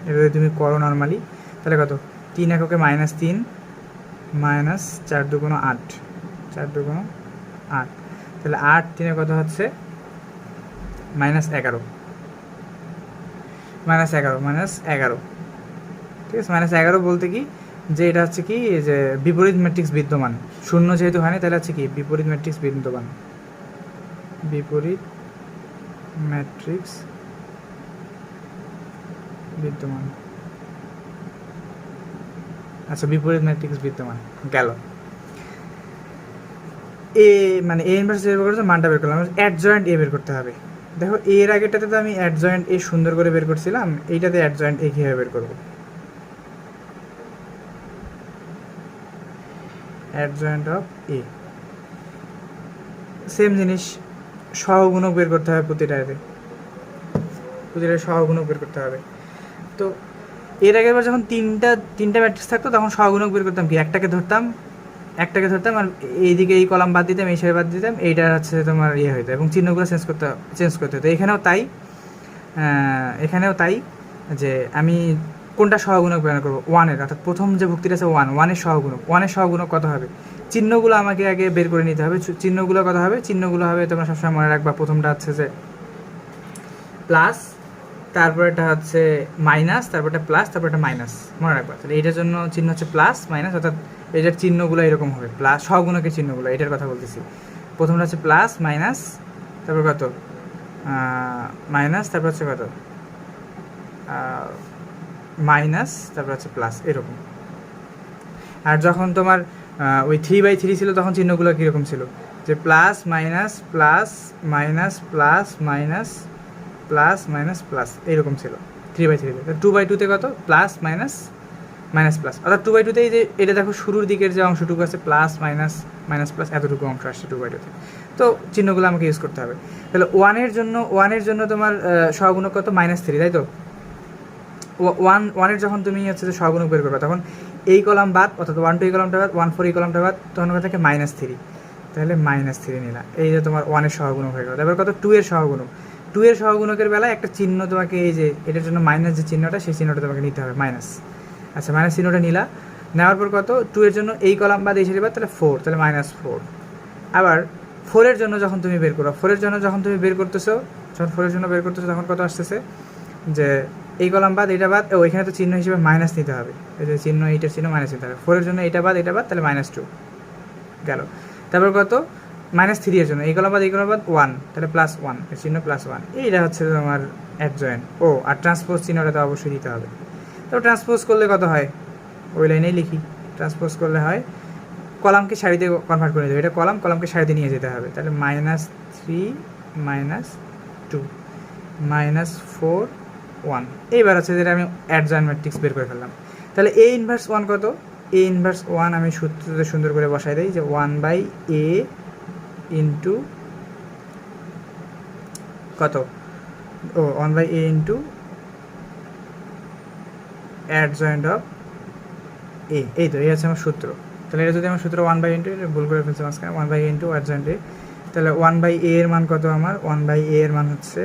A: এভাবে তুমি করো নর্মালি, তাহলে কত 3 এককে -3 -4 দুগুণ 8, 4 দুগুণ 8, তাহলে 8 3 কত হচ্ছে -11, -11 ঠিক আছে। -11 বলতে কি যে এটা হচ্ছে কি যে বিপরীত ম্যাট্রিক্স বিদ্যমান, শূন্য যেহেতু হয়নি তাহলে হচ্ছে কি বিপরীত ম্যাট্রিক্স বিদ্যমান, বিপরীত ম্যাট্রিক্স বিদ্যমান। আচ্ছা, বিপরীত ম্যাট্রিক্স বিদ্যমান গেল। এ মানে এ ইনভার্স বের করতে মানটা বের করলাম, অ্যাডজয়েন্ট এ বের করতে হবে। দেখো এর আগেটাতে তো আমি অ্যাডজয়েন্ট এ সুন্দর করে বের করছিলাম, এইটাতে অ্যাডজয়েন্ট এ কীভাবে বের করবো, অ্যাডজয়েন্ট অফ এ সেম জিনিস, সহগুণক বের করতে হবে, প্রতিটা সহগুণক বের করতে হবে। তো এর আগের বার যখন তিনটা ম্যাট্রিক্স থাকতো তখন সহগুণক বের করতাম কি, একটাকে ধরতাম আর এইদিকে এই কলাম বাদ দিতাম, এই সাইড বাদ দিতাম, এইটা হচ্ছে তোমার ইয়ে হইতো, এবং চিহ্নগুলো চেঞ্জ করতে হতো। এখানেও তাই যে আমি কোনটা সহগুণক বের করবো, 1-এর, অর্থাৎ প্রথম যে ভুক্তিটা আছে 1-এর সহগুণক কত হবে, চিহ্নগুলো আমাকে আগে বের করে নিতে হবে। চিহ্নগুলো কত হবে, চিহ্নগুলো হবে তোমরা সবসময় মনে রাখবা, প্রথমটা হচ্ছে যে প্লাস, তারপরেটা হচ্ছে মাইনাস, তারপরটা প্লাস, তারপরটা মাইনাস, মনে রাখবা। তাহলে এটার জন্য চিহ্ন হচ্ছে প্লাস মাইনাস, অর্থাৎ এটার চিহ্নগুলো এরকম হবে, প্লাস সহগুণকের চিহ্নগুলো, এটার কথা বলতেছি। প্রথমটা হচ্ছে প্লাস মাইনাস, তারপর কত মাইনাস, তারপর হচ্ছে কত মাইনাস, তারপর হচ্ছে প্লাস, এরকম। আর যখন তোমার ওই 3/3 ছিল তখন চিহ্নগুলো কীরকম ছিল, যে plus minus plus minus plus minus plus minus plus, এইরকম ছিল 3/3-তে। 2/2-তে কত প্লাস মাইনাস মাইনাস প্লাস, অর্থাৎ 2/2-তেই যে এটা দেখো শুরুর দিকের যে অংশটুকু আছে প্লাস মাইনাস মাইনাস প্লাস, এতটুকু অংশ আসছে 2/2-তে। তো চিহ্নগুলো আমাকে ইউজ করতে হবে। তাহলে 1-এর জন্য তোমার সহগুণক কত, -3, তাই তো। 1-এর যখন তুমি হচ্ছে যে সহগুণক বের করবে তখন এই কলাম বাদ, অর্থাৎ 1 2 এই কলামটা বাদ, 1 4 এই কলামটা বাদ, তখন কথা থাকে -3, তাহলে -3 নিলা, এই যে তোমার 1-এর সহগুণক হয়ে গেল। তারপর কত 2-এর সহগুণক, 2-এর সহগুণকের বেলায় একটা চিহ্ন তোমাকে, এই যে এটার জন্য মাইনাস যে চিহ্নটা, সেই চিহ্নটা তোমাকে নিতে হবে, মাইনাস। আচ্ছা, মাইনাস চিহ্নটা নিলা, নেওয়ার পর কত 2-এর জন্য এই কলাম বাদ এই সারি বাদ, তাহলে 4, তাহলে -4। আবার 4-এর জন্য যখন তুমি বের করো, 4-এর জন্য যখন তুমি বের করতেছো, তখন কত আসতেছে, যে এই কলাম বাদ এটা বাদ, ওইখানে তো চিহ্ন হিসেবে মাইনাস নিতে হবে, এই যে চিহ্ন, এইটার চিহ্ন মাইনাস নিতে হবে। 4-এর জন্য এটা বাদ তাহলে -2 গেল। তারপর কত -3-এর জন্য এই কলাম বাদ 1, তাহলে +1, এর চিহ্ন +1, এইটা হচ্ছে তোমার অ্যাডজয়েন্ট। আর ট্রান্সপোজ চিহ্নটা তো অবশ্যই দিতে হবে। তো ট্রান্সপোজ করলে কত হয়, ওই লাইনেই লিখি, ট্রান্সপোজ করলে হয় কলামকে সারিতে কনভার্ট করে দেবে, এটা কলামকে সারিতে নিয়ে যেতে হবে। তাহলে -3 -2 -4 1, এইবার হচ্ছে যেটা আমি অ্যাডজয়েন্ট ম্যাট্রিক্স বের করে ফেললাম। তাহলে A ইনভার্স 1 কত, A ইনভার্স 1 আমি সূত্রতে সুন্দর করে বসাই দিই, যে 1/a ইন্টু কত, 1/a ইন্টু অ্যাডজয়েন্ট অফ এ, এই তো এই হচ্ছে আমার সূত্র। তাহলে এটা যদি আমার সূত্র 1/a ইন্টু, এটা ভুল করে ফেলছে মাঝখানে, 1/a ইন্টু অ্যাডজয়েন্ট এ, তাহলে 1/a এর মান কত, আমার 1/a এর মান হচ্ছে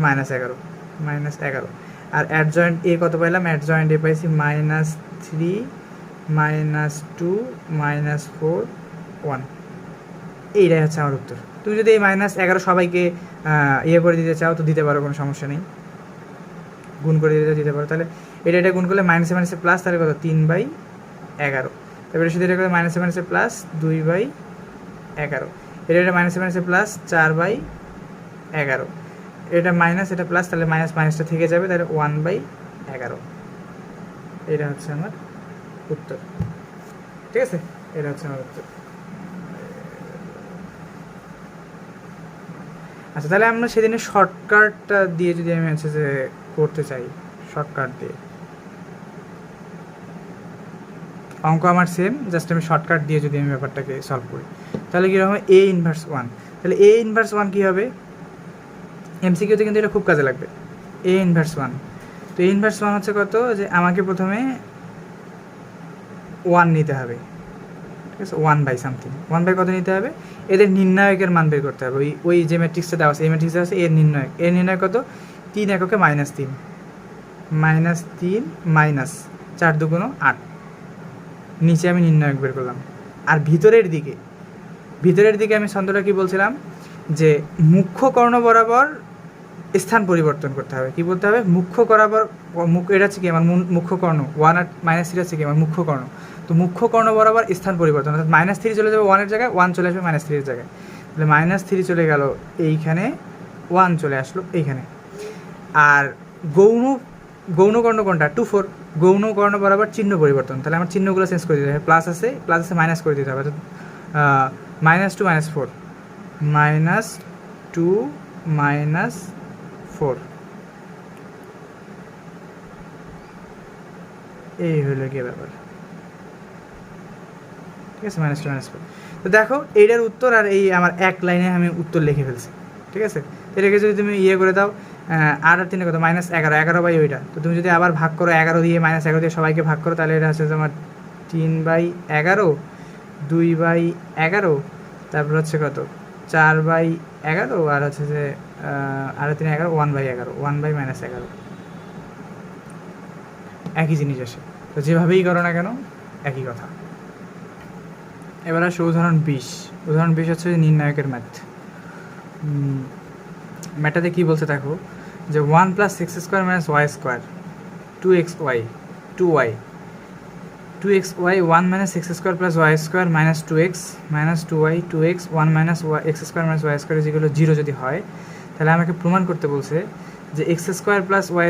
A: -11, আর অ্যাডজয়েন্ট এ কত পাইলাম, অ্যাডজয়েন্ট এ পাইছি -3 -2 -4 1, এইটাই হচ্ছে আমার উত্তর। তুমি যদি এই -11 সবাইকে ইয়ে করে দিতে চাও তো দিতে পারো, কোনো সমস্যা নেই, গুণ করে দিতে পারো। তাহলে এটা গুণ করলে মাইনাসে প্লাস, তাহলে কত 3/11, তারপরে শুধু এটা করে মাইনাসে প্লাস 2/11, এটা মাইনাসে মাইনাসে প্লাস 4/11, এটা মাইনাস এটা প্লাস, তাহলে মাইনাস মাইনাসটা থেকে যাবে, তাহলে 1/11। এটা হচ্ছে আমার উত্তর, ঠিক আছে, এটা হচ্ছে আমার উত্তর। আচ্ছা, তাহলে আমরা সেদিনের শর্টকাটটা দিয়ে যদি আমি হচ্ছে যে করতে চাই, শর্টকাট দিয়ে অঙ্ক আমার সেম, জাস্ট আমি শর্টকাট দিয়ে যদি আমি ব্যাপারটাকে সলভ করি, তাহলে কী হবে A ইনভার্স 1। তাহলে A ইনভার্স 1 কী হবে, এমসিকিউতে কিন্তু এটা খুব কাজে লাগবে। A ইনভার্স 1, তো A ইনভার্স 1 হচ্ছে কত, যে আমাকে প্রথমে 1 নিতে হবে, ঠিক আছে, 1/something, 1/, কত নিতে হবে, এদের নির্ণায়কের মান বের করতে হবে। ওই যে ম্যাট্রিক্সটা দেওয়া আছে, এই ম্যাট্রিক্সটা আছে এর নির্ণায়ক কত, 3 এককে -3, -3 মাইনাস 4 দুগুণ 8, নিচে আমি নির্ণায়ক বের করলাম। আর ভিতরের দিকে আমি ছন্দটা কি বলছিলাম, যে মুখ্য কর্ণ বরাবর স্থান পরিবর্তন করতে হবে। কি বলতে হবে, মুখ্য বরাবর, এটা হচ্ছে কি আমার মুখ্য কর্ণ, 1 আর -3 হচ্ছে কি আমার মুখ্য কর্ণ, তো মুখ্য কর্ণ বরাবর স্থান পরিবর্তন, অর্থাৎ -3 চলে যাবে 1 এর জায়গায়, 1 চলে আসবে -3 এর জায়গায়, তাহলে -3 চলে গেল এইখানে, 1 চলে আসলো এইখানে। আর গৌণ কর্ণ কোনটা, 2 4, গৌণ কর্ণ বরাবর চিহ্ন পরিবর্তন, তাহলে আমার চিহ্নগুলো চেঞ্জ করে দিতে হবে, প্লাস আছে মাইনাস করে দিতে হবে, অর্থাৎ -2 -4, -2 -4, এই হলো গিয়ে ব্যাপার, ঠিক আছে, -2 -4। তো দেখো এইটার উত্তর, আর এই আমার এক লাইনে আমি উত্তর লিখে ফেলছি, ঠিক আছে। এটাকে যদি তুমি করে দাও, 8 আর 3 কত, -11, 11 ওইটা, তো তুমি যদি আবার ভাগ করো 11 দিয়ে, -11 দিয়ে সবাইকে ভাগ করো, তাহলে এটা হচ্ছে তোমার 3/11, 2/11, তারপর হচ্ছে কত 4/11, আর হচ্ছে যে 8 আর 3 11, 1/11, 1/-11, একই জিনিস আসে। তো যেভাবেই করো না কেন একই কথা। এবার আসে উদাহরণ 20। উদাহরণ 20 হচ্ছে নির্ণায়কের ম্যাথটাতে কী বলছে দেখো, যে 1 + x² - y², 2xy, 2y, 2xy, 1 - x² + y² - 2x - 2y, 2x, 1 - x² - y² যেগুলো 0 যদি হয়, তাহলে আমাকে প্রমাণ করতে বলছে যে x² + y²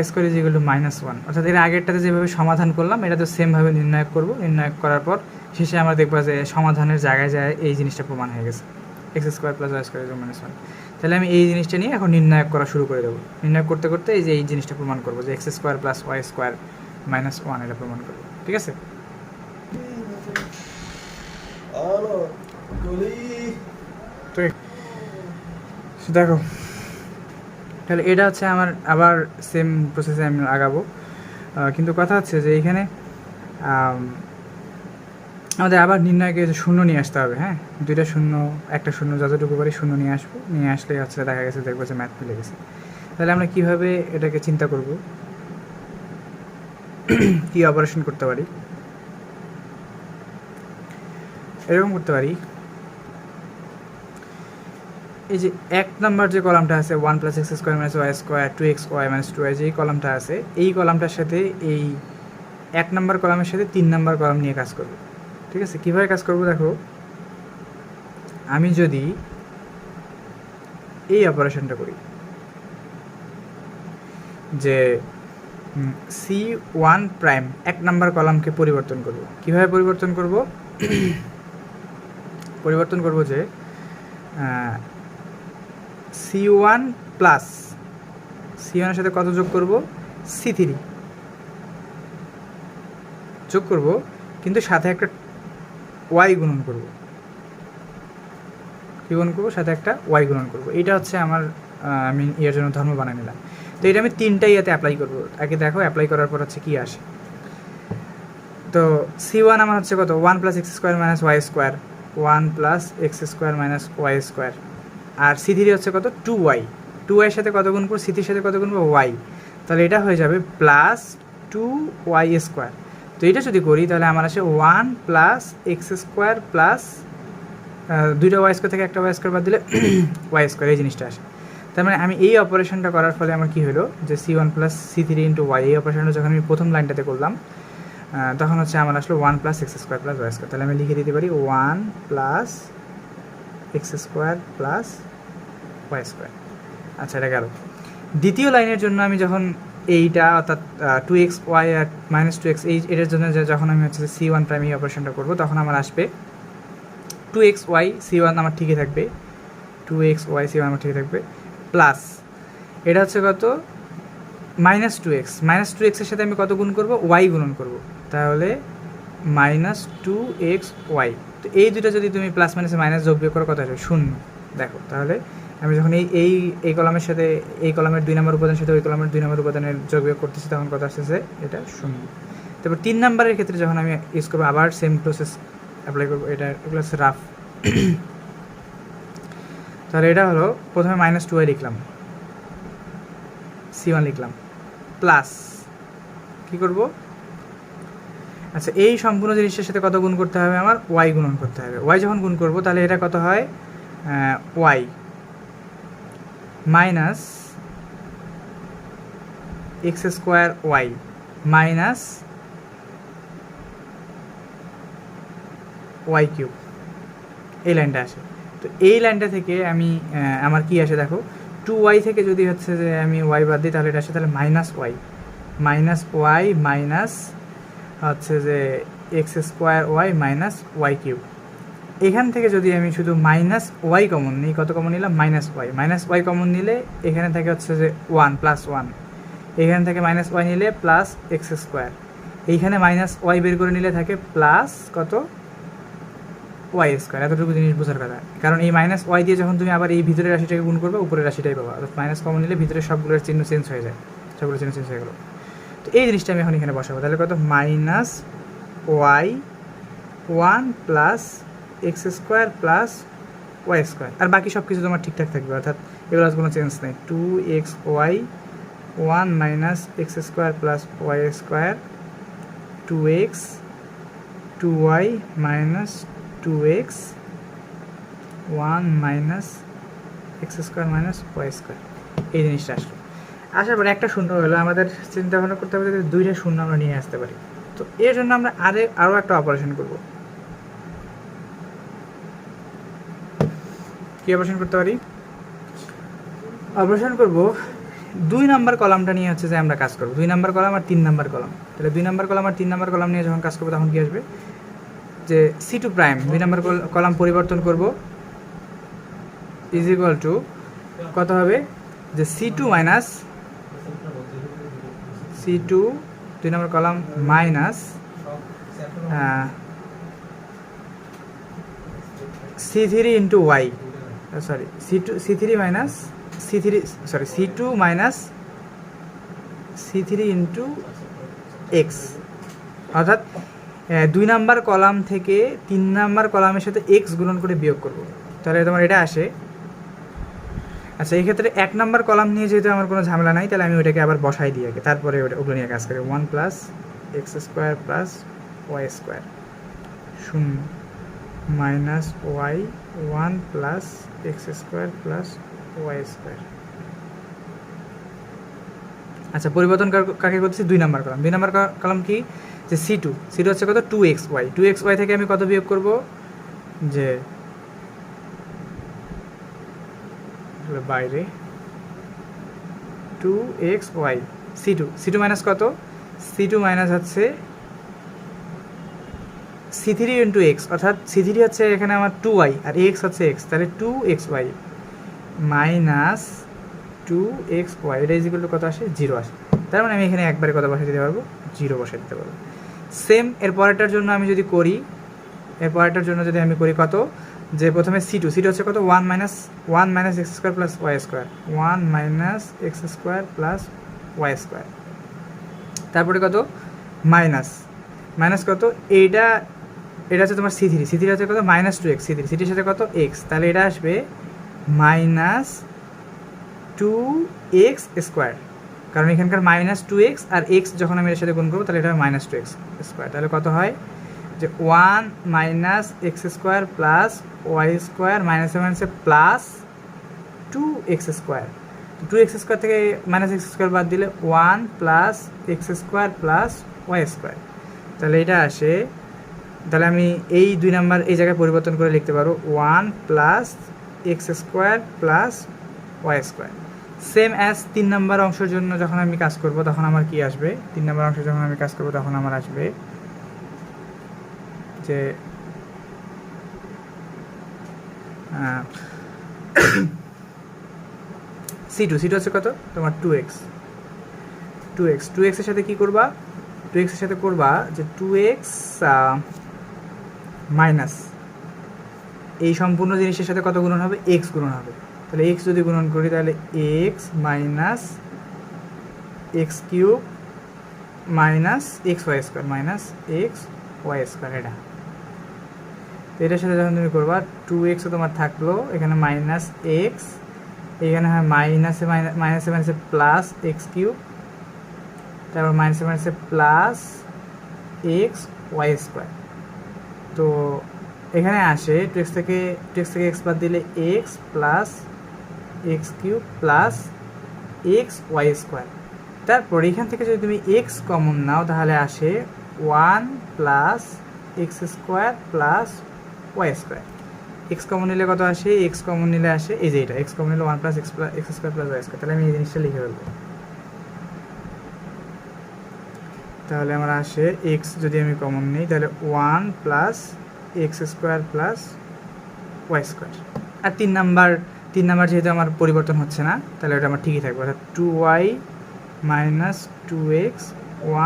A: -1, অর্থাৎ এর আগেরটাতে যেভাবে সমাধান করলাম এটা তো সেমভাবে নির্ণয় করব। নির্ণয় করার পর শেষে আমরা দেখবো যে সমাধানের জায়গায় যায় এই জিনিসটা প্রমাণ হয়ে গেছে, x² + y² -1। তাহলে আমি এই জিনিসটা নিয়ে এখন নির্ণয় করা শুরু করে দেবো। নির্ণয় করতে করতে এই যে এই জিনিসটা প্রমাণ করবো, যে x² + y² -1 এটা প্রমাণ করবো, ঠিক আছে। দেখো তাহলে এটা হচ্ছে আমার আবার সেম প্রসেসে আমি আগাবো, কিন্তু কথা হচ্ছে যে এইখানে আমাদের আবার নির্ণয়কে শূন্য নিয়ে আসতে হবে। হ্যাঁ, 2টা শূন্য, একটা শূন্য, যতটুকু পারি শূন্য নিয়ে আসবো, নিয়ে আসলে হচ্ছে দেখা গেছে দেখবো যে ম্যাথ মিলে গেছে। তাহলে আমরা কীভাবে এটাকে চিন্তা করব, কী অপারেশন করতে পারি, এরকম করতে পারি। এই যে 1 নম্বর যে কলামটা আছে 1 + x² - y², 2xy - 2y, যে কলামটা আছে এই কলামটার সাথে এই 1 নম্বর কলামের সাথে 3 নম্বর কলাম নিয়ে কাজ করব, ঠিক আছে। কীভাবে কাজ করব দেখো, আমি যদি এই অপারেশনটা করি যে C1', 1 নম্বর কলামকে পরিবর্তন করব। কীভাবে পরিবর্তন করব, পরিবর্তন করব যে C1 প্লাস C1 এর সাথে কত যোগ করব, C3 যোগ করব, কিন্তু সাথে একটা y গুণন করব। কি গুণন করব, সাথে একটা y গুণন করব। এটা হচ্ছে আমার আমি এর জন্য ধর্ম বানিয়ে নিলাম। তো এটা আমি 3টা ইয়াতে অ্যাপ্লাই করব। আগে দেখো অ্যাপ্লাই করার পর হচ্ছে কি আসে। তো C1 আমার হচ্ছে কত, 1 + x² - y², 1 + x² - y², আর C3 হচ্ছে কত, 2y, 2y এর সাথে কত গুণ করব, C3 এর সাথে কত গুণ করব, y, তাহলে এটা হয়ে যাবে +2y²। তো এটা যদি করি তাহলে আমার আসে 1 + x² প্লাস 2টা y² থেকে একটা y² বাদ দিলে y², এই জিনিসটা আসে। তার মানে আমি এই অপারেশনটা করার ফলে আমার কি হলো, যে C1 + C3 × y, এই অপারেশনটা যখন আমি প্রথম লাইনটাতে করলাম তখন হচ্ছে আমার আসলো 1 + x² + y²। তাহলে আমি লিখে দিতে পারি 1 + x square plus y square. আচ্ছা, এটা গেল। দ্বিতীয় লাইনের জন্য আমি যখন এইটা অর্থাৎ 2x y আর -2x এটার জন্য যখন আমি হচ্ছে c1 প্রাইম এই অপারেশনটা করবো, তখন আমার আসবে 2x y c1 আমার ঠিকই থাকবে, 2x y c1 আমার ঠিকই থাকবে, প্লাস এটা হচ্ছে কত -2x, -2x এর সাথে আমি কত গুণ করব, y গুণন করব, তাহলে -2x y। তো এই দুটো যদি তুমি প্লাস মাইনাসে মাইনাস যোগ বিয়োগ করো কত আসবে, 0। দেখো তাহলে আমি যখন এই কলামের সাথে এই কলামের 2 নম্বর উপাদানের সাথে ওই কলামের 2 নম্বর উপাদানের যোগ বিয়োগ করতেছি, তখন কত আসতেছে, এটা 0। তারপর 3 নম্বরের ক্ষেত্রে যখন আমি ইউজ করবো, আবার সেম প্রসেস অ্যাপ্লাই করবো। এগুলো হচ্ছে রাফ। তাহলে এটা হলো প্রথমে -2y লিখলাম, c1 লিখলাম, প্লাস কী করব, আচ্ছা এই সম্পূর্ণ জিনিসটার সাথে কত গুণ করতে হবে, আমার y গুণন করতে হবে। y যখন গুণ করব তাহলে এটা কত হয়, y minus x square y minus y cube, এই লাইনটা আসে। তো এই লাইনটা থেকে আমি আমার কি আসে দেখো, 2y থেকে যদি হচ্ছে যে আমি y বাদ দিই তাহলে এটা আসে, তাহলে -y মাইনাস হচ্ছে যে x square y minus y cube. এখান থেকে যদি আমি শুধু -y কমন নিই, কত কমন নিলাম, -y কমন নিলে এখানে থাকে হচ্ছে যে 1 প্লাস 1, এখান থেকে -y নিলে প্লাস এক্স স্কোয়ার, এইখানে -y বের করে নিলে থাকে প্লাস কত, ওয়াই স্কোয়ার। এতটুকু জিনিস বোঝার কথা, কারণ এই -y দিয়ে যখন তুমি আবার এই ভিতরের রাশিটাকে গুণ করবে, উপরের রাশিটাই পাবা, অর্থাৎ মাইনাস কমন নিলে ভিতরের সবগুলোর চিহ্ন চেঞ্জ হয়ে যায়, সবগুলো চিহ্ন চেঞ্জ হয়ে গেলো। তো এই জিনিসটা আমি এখন এখানে বসাবো, তাহলে কত, -y1 plus x square plus y square, আর বাকি সব কিছু তোমার ঠিকঠাক থাকবে, অর্থাৎ এগুলো কোনো চেঞ্জ নেই। 2xy1 minus x square plus y square, 2x 2y minus 2x 1 minus x square minus y square, এই জিনিসটা আসলো। আসার পরে একটা শূন্য হলো, আমাদের চিন্তা ভাবনা করতে হবে যে 2টা শূন্য আমরা নিয়ে আসতে পারি। তো এর জন্য আমরা আরও একটা অপারেশন করব। কী অপারেশন করতে পারি, অপারেশন করব 2 নাম্বার কলামটা নিয়ে হচ্ছে যে আমরা কাজ করব, 2 নাম্বার কলাম আর 3 নাম্বার কলাম। তাহলে 2 নাম্বার কলাম আর 3 নাম্বার কলাম নিয়ে যখন কাজ করবো তখন কী আসবে, যে c2 প্রাইম 2 নাম্বার কলাম পরিবর্তন করব ইজ ইকুয়াল টু কত হবে, যে c2 মাইনাস c2 2 নম্বর column minus c3 into y, sorry c3 minus c2 minus c3 into x, অর্থাৎ 2 নাম্বার কলাম থেকে 3 নাম্বার কলামের সাথে এক্স গুণন করে বিয়োগ করব, তাহলে তোমার এটা আসে। আচ্ছা, এই ক্ষেত্রে 1 নাম্বার কলাম নিয়ে যেহেতু আমার কোনো ঝামেলা নাই, তাহলে আমি ওইটাকে আবার বসাই দিয়ে আগে, তারপরে ওগুলো নিয়ে কাজ করি। 1 plus x square plus y square 0 minus y 1 plus x square plus y square. আচ্ছা, পরিবর্তন কাকে করতেছি, 2 নাম্বার কলাম। 2 নাম্বার কলাম কি, যে c2 হচ্ছে কত, 2xy থেকে আমি কত বিয়োগ করব, যে বাইরে 2xy, c2 মাইনাস কত, c2 মাইনাস হচ্ছে c3 ইন্টু এক্স, অর্থাৎ c3 হচ্ছে এখানে আমার 2y আর x হচ্ছে x, তাহলে 2xy মাইনাস 2xy, এটা ইজ ইকুয়াল টু কত আসে, 0 আসে। তার মানে আমি এখানে একবারে কত বসাই দিতে পারবো, 0 বসাই দিতে পারবো। সেম এর পরেরটার জন্য আমি যদি করি, কত, যে প্রথমে c2 হচ্ছে কত, 1 minus x square plus y square, 1 minus x square plus y square, তারপরে কত, মাইনাস কত, এটা হচ্ছে তোমার c3 হচ্ছে কত, -2x, c3 সাথে কত, x, তাহলে এটা আসবে -2x স্কোয়ার, কারণ এখানকার -2x আর x যখন আমি এর সাথে গুণ করবো তাহলে এটা হবে -2x স্কোয়ার, তাহলে কত হয়, যে 1 minus x square plus y square মাইনাসে plus 2x square, 2x square থেকে -x স্কোয়ার বাদ দিলে 1 plus x square plus y square, তাহলে এটা আসে তাহলে আমি এই 2 নাম্বার এই জায়গায় পরিবর্তন করে লিখতে পারো 1 plus x square plus y square. Same as 3 number অংশের জন্য যখন আমি কাজ করব তখন আমার কি আসবে, 3 নাম্বার অংশে যখন আমি কাজ করব তখন আমার আসবে যে C2 হচ্ছে কত তোমার 2x এর সাথে কি করবা, 2x এর সাথে করবা যে 2x মাইনাস এই সম্পূর্ণ জিনিসের সাথে কত গুণন হবে, x গুণন হবে। তাহলে x যদি গুণন করি তাহলে x minus x cube minus x y square minus x y square. এটা তো এটার সাথে যখন তুমি করবা 2x তোমার থাকলো, এখানে মাইনাস এক্স, এখানে হয় মাইনাসে মাইনাসে প্লাস এক্স কিউব, তারপর মাইনাসে প্লাস এক্স ওয়াই স্কোয়ার। তো এখানে আসে 2x থেকে এক্স বাদ দিলে x plus x cube plus x y square. তারপর এখান থেকে যদি তুমি এক্স কমন নাও তাহলে আসে 1 plus x square plus y square. X common নিলে কত আসে, এক্স কমন নিলে আসে এই যে এটা, এক্স কমন নিলে 1 plus x square plus y square. তাহলে আমি এই জিনিসটা লিখে ফেলবো। তাহলে আমার আসে এক্স যদি আমি কমন নিই তাহলে 1 plus x square plus y square. আর 3 নাম্বার যেহেতু আমার পরিবর্তন হচ্ছে না তাহলে ওটা আমার ঠিকই থাকবে, অর্থাৎ 2y minus 2x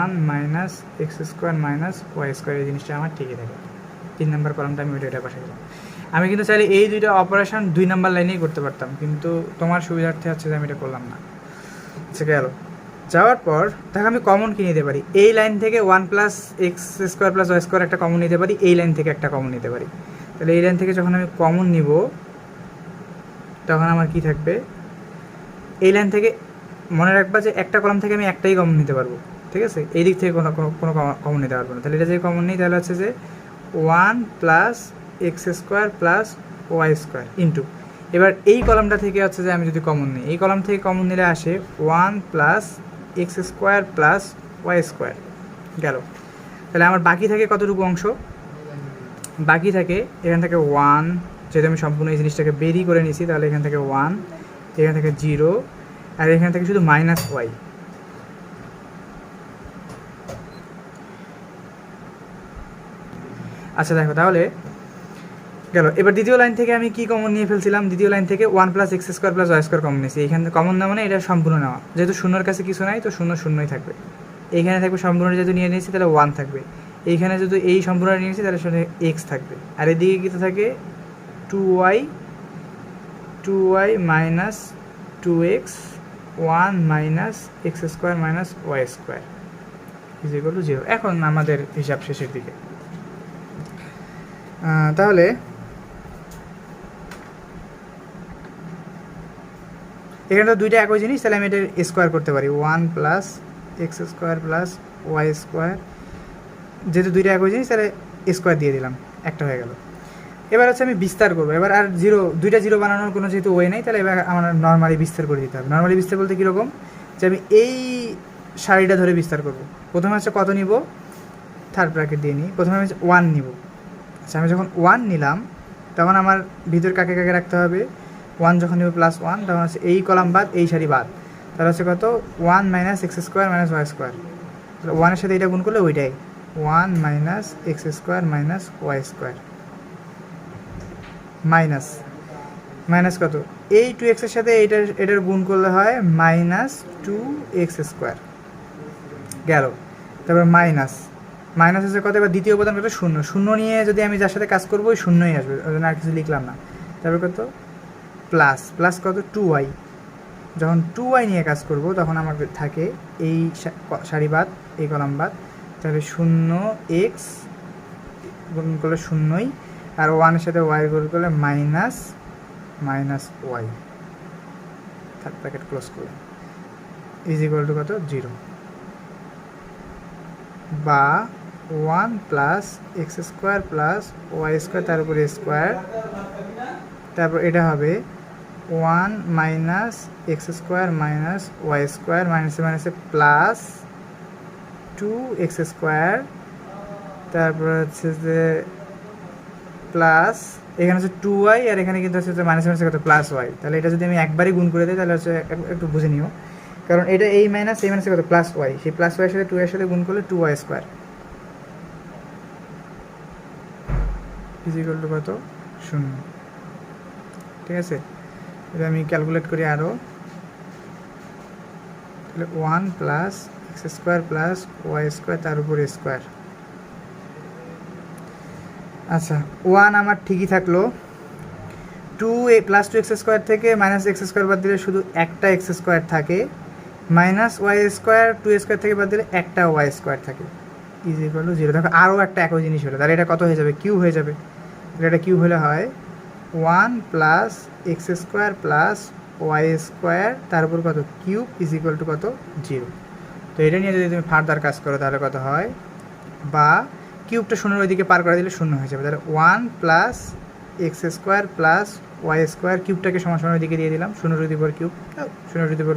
A: 1 minus x square minus y square. এই জিনিসটা আমার ঠিকই থাকে। 3 নাম্বার কলামটা আমি ওইটা পাশে দিলাম। আমি কিন্তু চাইলে এই দুইটা অপারেশন 2 নাম্বার লাইনেই করতে পারতাম, কিন্তু তোমার সুবিধার্থে হচ্ছে যে আমি এটা করলাম না। আচ্ছা গেল, যাওয়ার পর দেখো আমি কমন কি নিতে পারি, এই লাইন থেকে 1 plus x square plus y square একটা কমন নিতে পারি, এই লাইন থেকে একটা কমন নিতে পারি। তাহলে এই লাইন থেকে যখন আমি কমন নিব তখন আমার কি থাকবে, এই লাইন থেকে মনে রাখবা যে একটা কলাম থেকে আমি একটাই কমন নিতে পারবো, ঠিক আছে, এই দিক থেকে কোনো কমন নিতে পারবো না। তাহলে এটা যদি কমন নিই তাহলে হচ্ছে যে 1 plus x square plus y square into, এবার এই কলামটা থেকে হচ্ছে যে আমি যদি কমন নিই, এই কলাম থেকে কমন নিলে আসে 1 plus x square plus y square. গেল, তাহলে আমার বাকি থাকে কতটুকু অংশ, বাকি থাকে এখান থেকে 1, যেহেতু আমি সম্পূর্ণ এই জিনিসটাকে বেরি করে নিয়েছি তাহলে এখান থেকে 1, এখান থেকে 0, আর এখান থেকে শুধু মাইনাস ওয়াই। আচ্ছা দেখো তাহলে গেল। এবার দ্বিতীয় লাইন থেকে আমি কি কমন নিয়ে ফেলছিলাম, দ্বিতীয় লাইন থেকে 1 plus x square plus y square common নিয়েছি। এখানে কমন না মানে এটা সম্পূর্ণ নেওয়া, যেহেতু শূন্যর কাছে কিছু নাই তো শূন্য শূন্যই থাকবে। এইখানে থাকবে সম্পূর্ণ, যেহেতু নিয়ে নিয়েছি তাহলে 1 থাকবে। এইখানে যদি এই সম্পূর্ণ নিয়ে নিয়েছি তাহলে সেখানে এক্স থাকবে, আর এদিকে কিছু থাকে 2y minus 2x 1 minus x square minus y square is equal to 0। এখন আমাদের হিসাব শেষের দিকে। তাহলে এখানে তো দুইটা একই জিনিস, তাহলে আমি এটা স্কোয়ার করতে পারি, 1 plus x square plus y square. যেহেতু দুইটা একই জিনিস তাহলে স্কোয়ার দিয়ে দিলাম, একটা হয়ে গেল। এবার হচ্ছে আমি বিস্তার করবো, এবার আর দুইটা জিরো বানানোর কোনো যেহেতু ওয়ে নেই তাহলে এবার আমার নর্মালি বিস্তার করে দিতে হবে। নর্মালি বিস্তার বলতে কীরকম, যে আমি এই সারিটা ধরে বিস্তার করব। প্রথমে হচ্ছে কত নিব, থার্ড ব্র্যাকেট দিয়ে নিই, প্রথমে আমি 1 নিব। আচ্ছা আমি যখন 1 নিলাম তখন আমার ভিতর কাকে কাকে রাখতে হবে, 1 যখন নিব প্লাস 1 তখন হচ্ছে এই কলাম বাদ এই সারি বাদ, তাহলে হচ্ছে কত 1 minus x square minus y square. 1-এর সাথে এটা গুণ করলে ওইটাই 1 minus x square minus y square minus কত, এই 2x এর সাথে এটার গুণ করলে হয় মাইনাস 2x স্কোয়ার। গেল, তারপর মাইনাস হচ্ছে কত, এবার দ্বিতীয় উপাদান কত, শূন্য নিয়ে যদি আমি যার সাথে কাজ করবো ওই শূন্যই আসবে, ওই জন্য আর কিছু লিখলাম না। তারপর কত প্লাস কত 2y, যখন 2y নিয়ে কাজ করব তখন আমার থাকে এই সারি বাদ এই কলাম বাদ, তাহলে 0x গুণ করলে শূন্যই, আর 1-এর সাথে ওয়াই গুণ করলে minus y, third bracket close করলাম, ইজ ইকুয়াল টু কত 0, বা 1 plus x square plus y square তার উপরে স্কোয়ার, তারপর এটা হবে 1 minus x square minus y square মাইনাসে প্লাস 2x স্কোয়ার তারপর হচ্ছে যে প্লাস এখানে হচ্ছে 2y আর এখানে কিন্তু হচ্ছে মাইনাস মাইনাস কত প্লাস ওয়াই, তাহলে এটা যদি আমি একবারই গুণ করে দিই তাহলে হচ্ছে একটু বুঝে নিও, কারণ এটা এই মাইনাস কত প্লাস ওয়াই, সেই প্লাস ওয়াইয়ের সাথে 2 এর সাথে গুণ করলে 2y square is equal to কত 0। ঠিক আছে, এটা আমি ক্যালকুলেট করি আরও, তাহলে 1 plus x square plus y square তার উপর স্কোয়ার। আচ্ছা 1 আমার ঠিকই থাকলো, 2 প্লাস 2 এক্স স্কোয়ার থেকে মাইনাস এক্স স্কোয়ার বাদ দিলে শুধু একটা এক্স স্কোয়ার থাকে, মাইনাস ওয়াই স্কোয়ার 2 স্কোয়ার থেকে বাদ দিলে একটা ওয়াই স্কোয়ার থাকে ইজ ইকুয়াল টু 0। দেখো আরও একটা একই জিনিস হলো, তাহলে এটা কত হয়ে যাবে কিউ হয়ে যাবে, তাহলে এটা কিউ হলে হয় 1 plus x square plus y square তার উপর কত কিউব ইজ ইকুয়াল টু কত 0। তো এটা নিয়ে যদি তুমি ফার্দার কাজ করো তাহলে কত হয়, বা কিউবটা শূন্যের ওইদিকে পার করে দিলে শূন্য হয়ে যাবে, তাহলে 1 plus x square plus y square কিউবটাকে সমান সমান ওইদিকে দিয়ে দিলাম, শূন্য যদি পর কিউব শূন্য যদি পর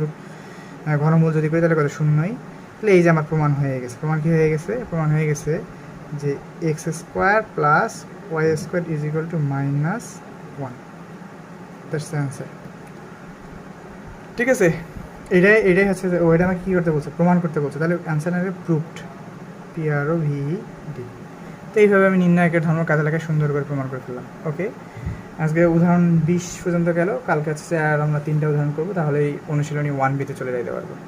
A: ঘনমূল যদি করি তাহলে কত শূন্যই। তাহলে এই যে আমার প্রমাণ হয়ে গেছে, প্রমাণ কী হয়ে গেছে, প্রমাণ হয়ে গেছে যে x square plus y square is equal to -1। That's the answer. ঠিক আছে, এটাই হচ্ছে যে ওইটা আমাকে কী করতে বলছে, প্রমাণ করতে বলছে, তাহলে অ্যান্সার হবে প্রুভড, PROVED। তো এইভাবে আমি নির্ণায়কের ধর্ম কাজে লাগায় সুন্দর করে প্রমাণ করে ফেললাম। ওকে, আজকে উদাহরণ 20 পর্যন্ত গেল, কালকে হচ্ছে আর আমরা 3টা উদাহরণ করবো, তাহলে এই অনুশীলনী 1B তে চলে যেতে পারবো।